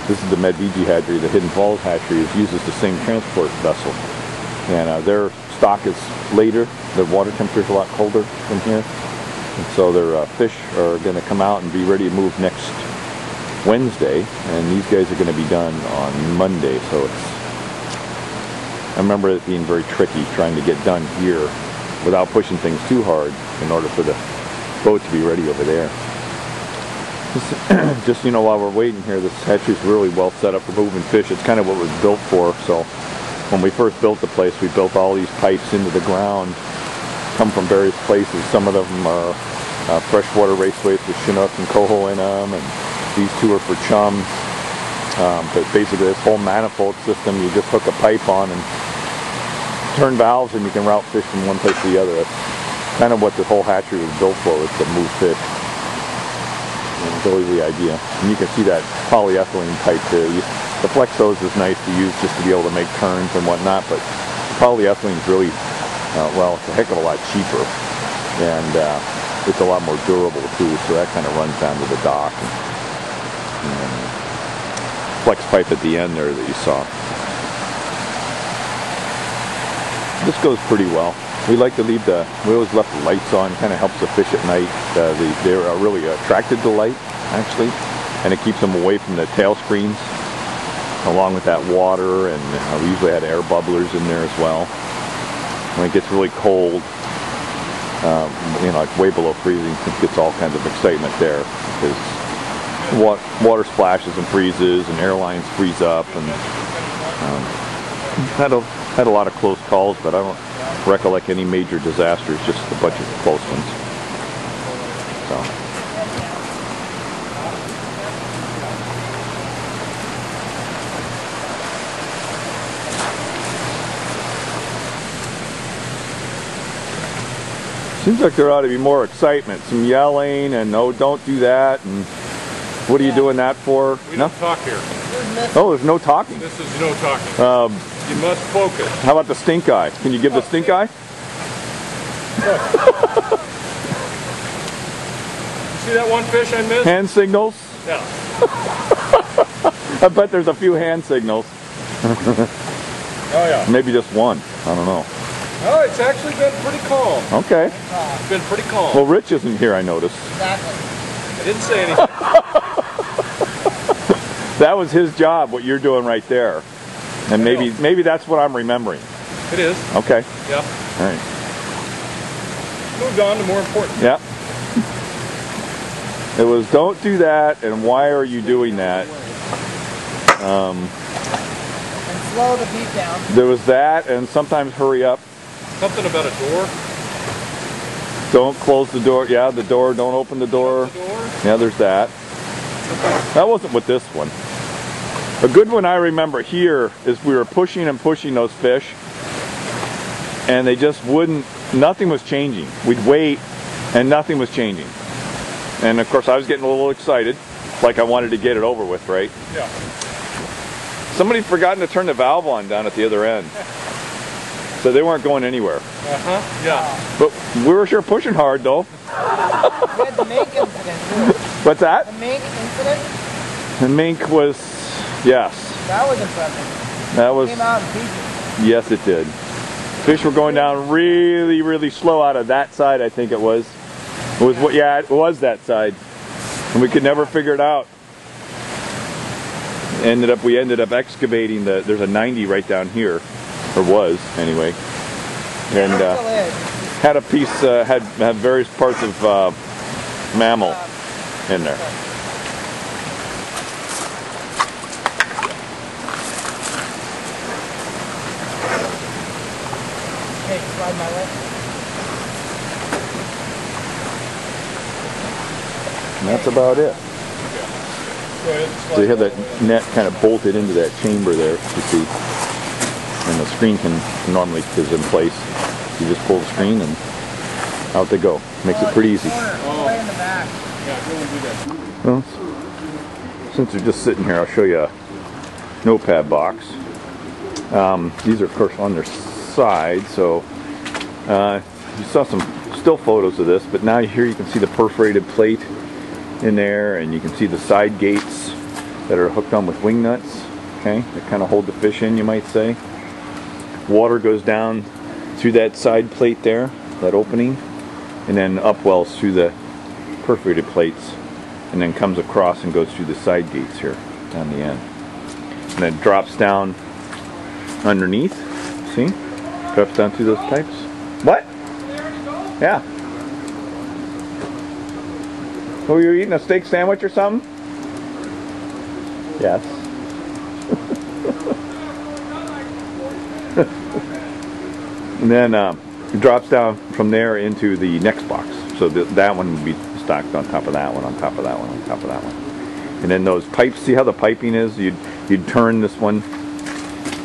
this is the Medviji hatchery, the Hidden Falls hatchery, uses the same transport vessel. And their stock is later, their water temperature is a lot colder than here. And so their fish are going to come out and be ready to move next Wednesday. And these guys are going to be done on Monday. So I remember it being very tricky trying to get done here without pushing things too hard in order for the boat to be ready over there. Just you know, while we're waiting here, this hatchery is really well set up for moving fish. It's kind of what it was built for. So when we first built the place, we built all these pipes into the ground, come from various places. Some of them are freshwater raceways with Chinook and coho in them, and these two are for chum. But basically this whole manifold system, you just hook a pipe on and turn valves and you can route fish from one place to the other. That's kind of what the whole hatchery was built for, was to move fish. And it's always the idea. And you can see that polyethylene pipe there. The flex hose is nice to use just to be able to make turns and whatnot, but polyethylene is really, well, it's a heck of a lot cheaper. And it's a lot more durable too, so that kind of runs down to the dock. And flex pipe at the end there that you saw. This goes pretty well. We like to leave we always left the lights on. Kind of helps the fish at night. They're really attracted to light, actually, and it keeps them away from the tail screens, along with that water. And we usually had air bubblers in there as well. When it gets really cold, you know, like way below freezing, it gets all kinds of excitement there because water splashes and freezes, and airlines freeze up, and had a lot of close calls, but I don't recollect any major disasters, just a bunch of close ones. So. Seems like there ought to be more excitement, some yelling, and oh, don't do that, and what are you doing that for? We don't talk here. Oh, there's no talking. This is no talking. You must focus. How about the stink eye? Can you give the stink eye? See that one fish I missed? Hand signals? Yeah. I bet there's a few hand signals. Oh yeah. Maybe just one. I don't know. Oh, it's actually been pretty calm. Okay. It's been pretty calm. Well, Rich isn't here, I noticed. Exactly. I didn't say anything. That was his job, what you're doing right there. And maybe that's what I'm remembering. It is. Okay. Yeah. All right. Moved on to more important. Yeah. It was don't do that, and why are you doing that? And slow the beat down. There was that, and sometimes hurry up. Something about a door. Don't close the door. Yeah, the door. Don't open the door. The door. Yeah, there's that. That wasn't with this one. A good one I remember here is we were pushing and pushing those fish, and they just wouldn't, nothing was changing. We'd wait, and nothing was changing. And of course I was getting a little excited, like I wanted to get it over with, right? Yeah. Somebody forgotten to turn the valve on down at the other end. So they weren't going anywhere. Uh-huh, yeah. But we were sure pushing hard though. We had the mink incident too. What's that? The mink incident? The mink was, yes. That was impressive. That was, It came out in pieces. yes it did. Fish were going down really, really slow out of that side, I think it was. It was what? Yeah, it was that side, and we could never figure it out. We ended up excavating there's a 90 right down here, or was anyway, and Still is. had a piece, had various parts of mammal in there. Hey, slide my way. And that's about it. So you have that net kind of bolted into that chamber there, you see. And the screen can normally is in place. You just pull the screen and out they go. Makes it pretty easy. Way in the back. Well, since they're just sitting here, I'll show you a notepad box. These are of course on their side, so you saw some still photos of this, but now here you can see the perforated plate in there, and you can see the side gates that are hooked on with wing nuts, okay, that kind of hold the fish in, you might say. Water goes down through that side plate there, that opening, and then upwells through the perforated plates, and then comes across and goes through the side gates here down the end, and then drops down underneath. See, drops down through those pipes. What? Yeah. Oh, you're eating a steak sandwich or something? Yes. And then it drops down from there into the next box. So that one would be stacked on top of that one, on top of that one, on top of that one. And then those pipes, see how the piping is? You'd turn this one,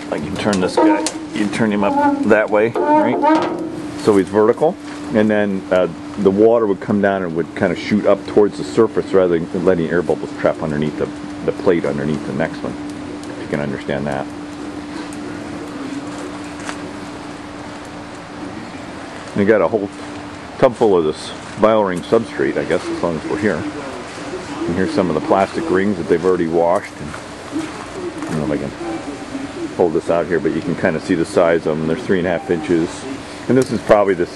like you turn this guy, you'd turn him up that way, right? So he's vertical. And then the water would come down and would kind of shoot up towards the surface rather than letting air bubbles trap underneath the plate underneath the next one, if you can understand that. And you got a whole tub full of this bio-ring substrate, I guess, as long as we're here. And here's some of the plastic rings that they've already washed. And I don't know if I can hold this out here, but you can kind of see the size of them. They're 3.5 inches. And this is probably the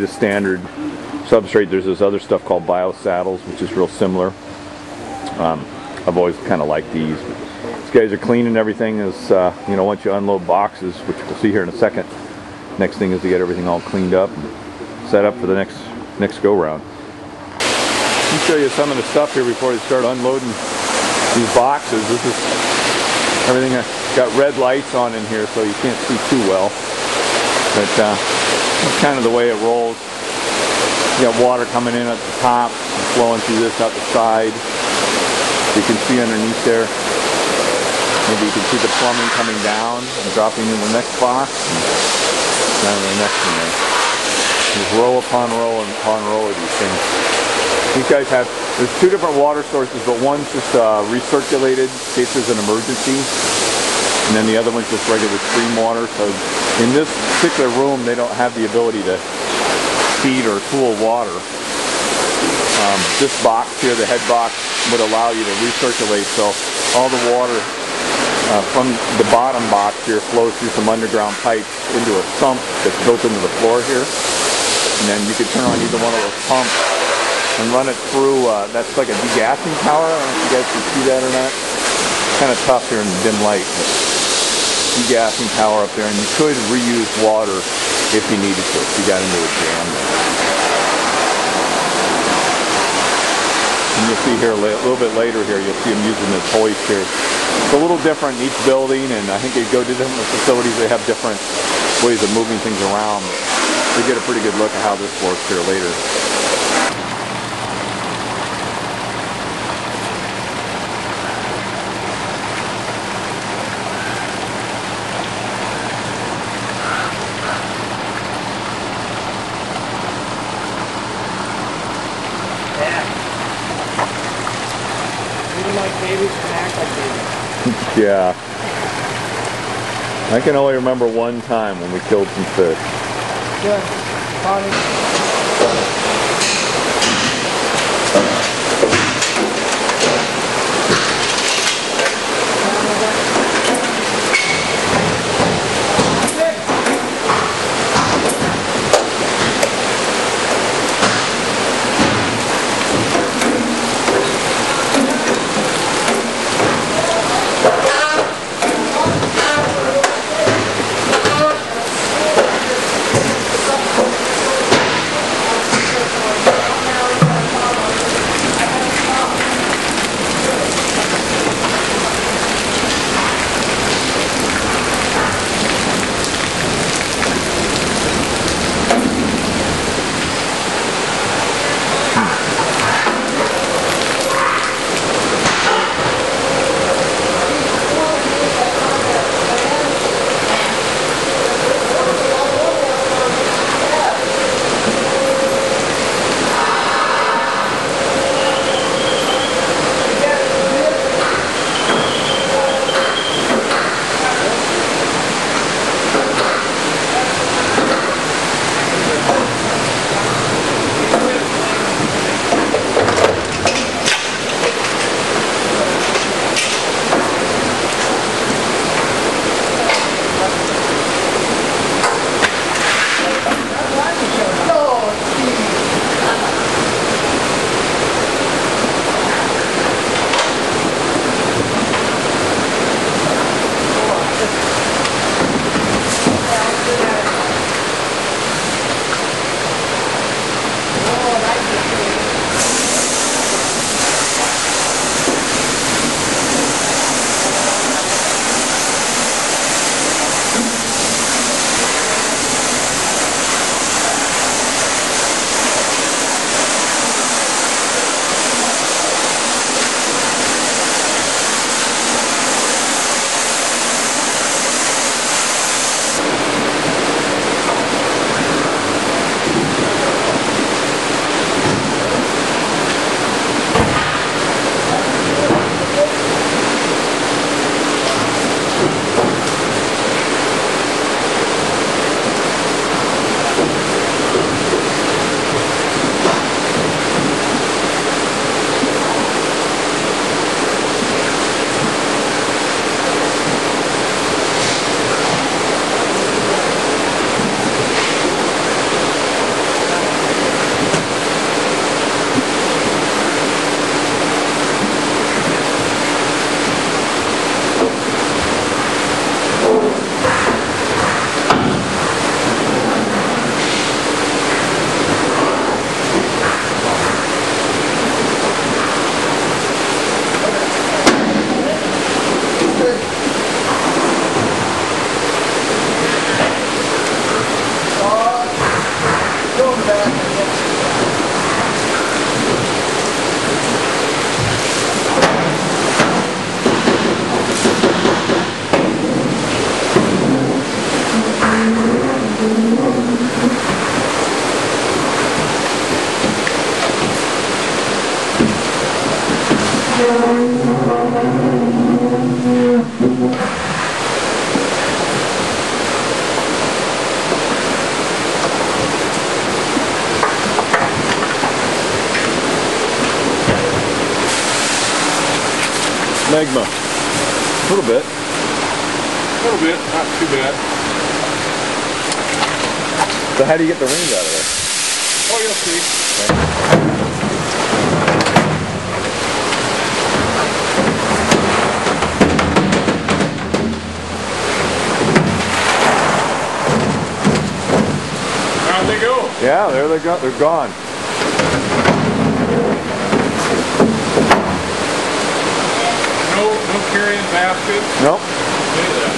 standard substrate. There's this other stuff called bio saddles, which is real similar. I've always kind of liked these. But these guys are cleaning everything. As you know, once you unload boxes, which we'll see here in a second, next thing is to get everything all cleaned up and set up for the next go round. Let me show you some of the stuff here before they start unloading these boxes. This is everything. Got red lights on in here, so you can't see too well. But that's kind of the way it rolls. You got water coming in at the top and flowing through this out the side. You can see underneath there. Maybe you can see the plumbing coming down and dropping in the next box and down in the next one there. There's row upon row and upon row of these things. These guys have, there's two different water sources, but one's just recirculated in case there's an emergency. And then the other one's just regular stream water. So in this particular room, they don't have the ability to heat or cool water. This box here, the head box, would allow you to recirculate. So all the water from the bottom box here flows through some underground pipes into a sump that's built into the floor here. And then you could turn on either one of those pumps and run it through, that's like a degassing tower. I don't know if you guys can see that or not. It's kind of tough here in the dim light. Degassing tower up there, and you could reuse water if you needed to, if you got into a jam. And you'll see here a little bit later here, you'll see them using this hoist here. It's a little different in each building, and I think they go to different facilities, they have different ways of moving things around. We get a pretty good look at how this works here later. Yeah. I can only remember one time when we killed some fish. Magma. A little bit. A little bit, not too bad. So how do you get the rings out of there? Oh, you'll see. How'd they go? Yeah, there they go. They're gone. No carrying basket. Nope. Look at that.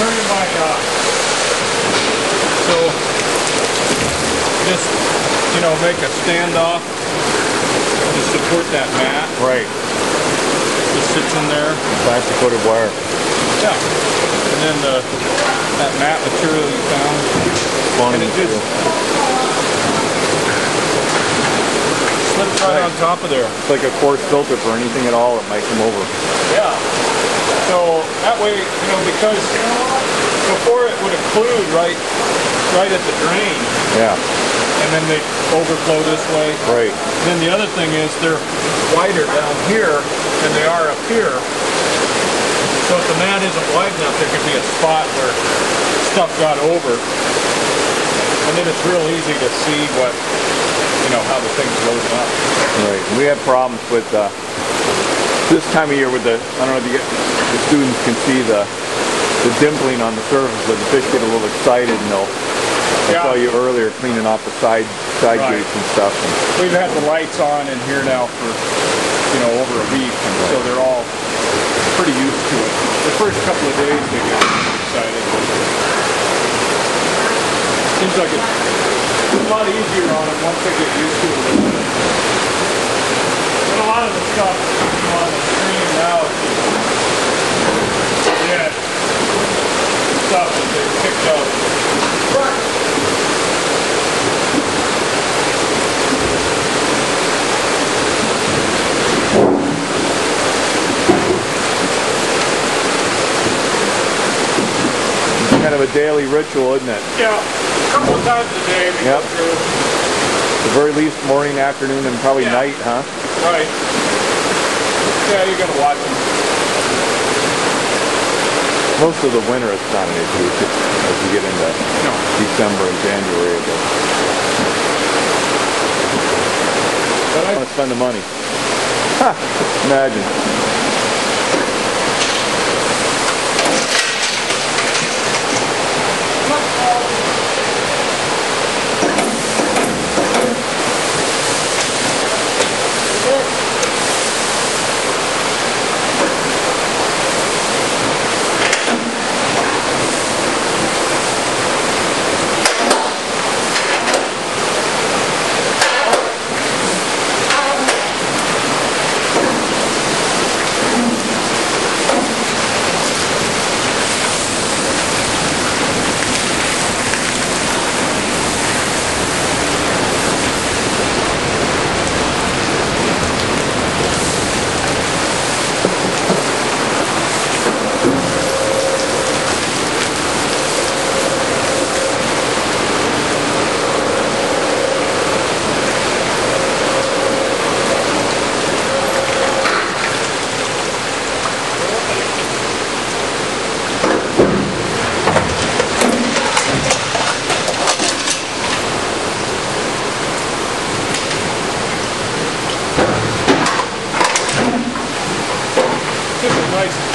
Turning my, so just, you know, make a standoff to support that mat. Right. Just sits in there. Plastic coated wire. Yeah. And then that mat material you found. And it just slips right on top of there. It's like a coarse filter for anything at all that might come over. Yeah. So that way, you know, because before it would occlude right at the drain. Yeah. And then they overflow this way. Right. Then the other thing is they're wider down here than they are up here. So if the mat isn't wide enough, there could be a spot where stuff got over. And then it's real easy to see what, you know, how the thing's loaded up. Right. We have problems with this time of year with the, I don't know if you get, the students can see the dimpling on the surface, but the fish get a little excited and they'll, I saw you earlier cleaning off the side gates and stuff. We've had the lights on in here now for, you know, over a week, and so they're all pretty used to it. The first couple of days they get excited. Seems like it's a lot easier on them once they get used to it. And a lot of the stuff on the screen now is just dead stuff that they picked up. kind of a daily ritual, isn't it? Yeah, a couple of times a day we go Yep. through. At the very least, morning, afternoon, and probably Yeah. night, huh? Right. Yeah, you gotta watch them. Most of the winter it's not an issue. It's just as you get into No. December and January, But I want to spend the money. Ha! Imagine. this is nice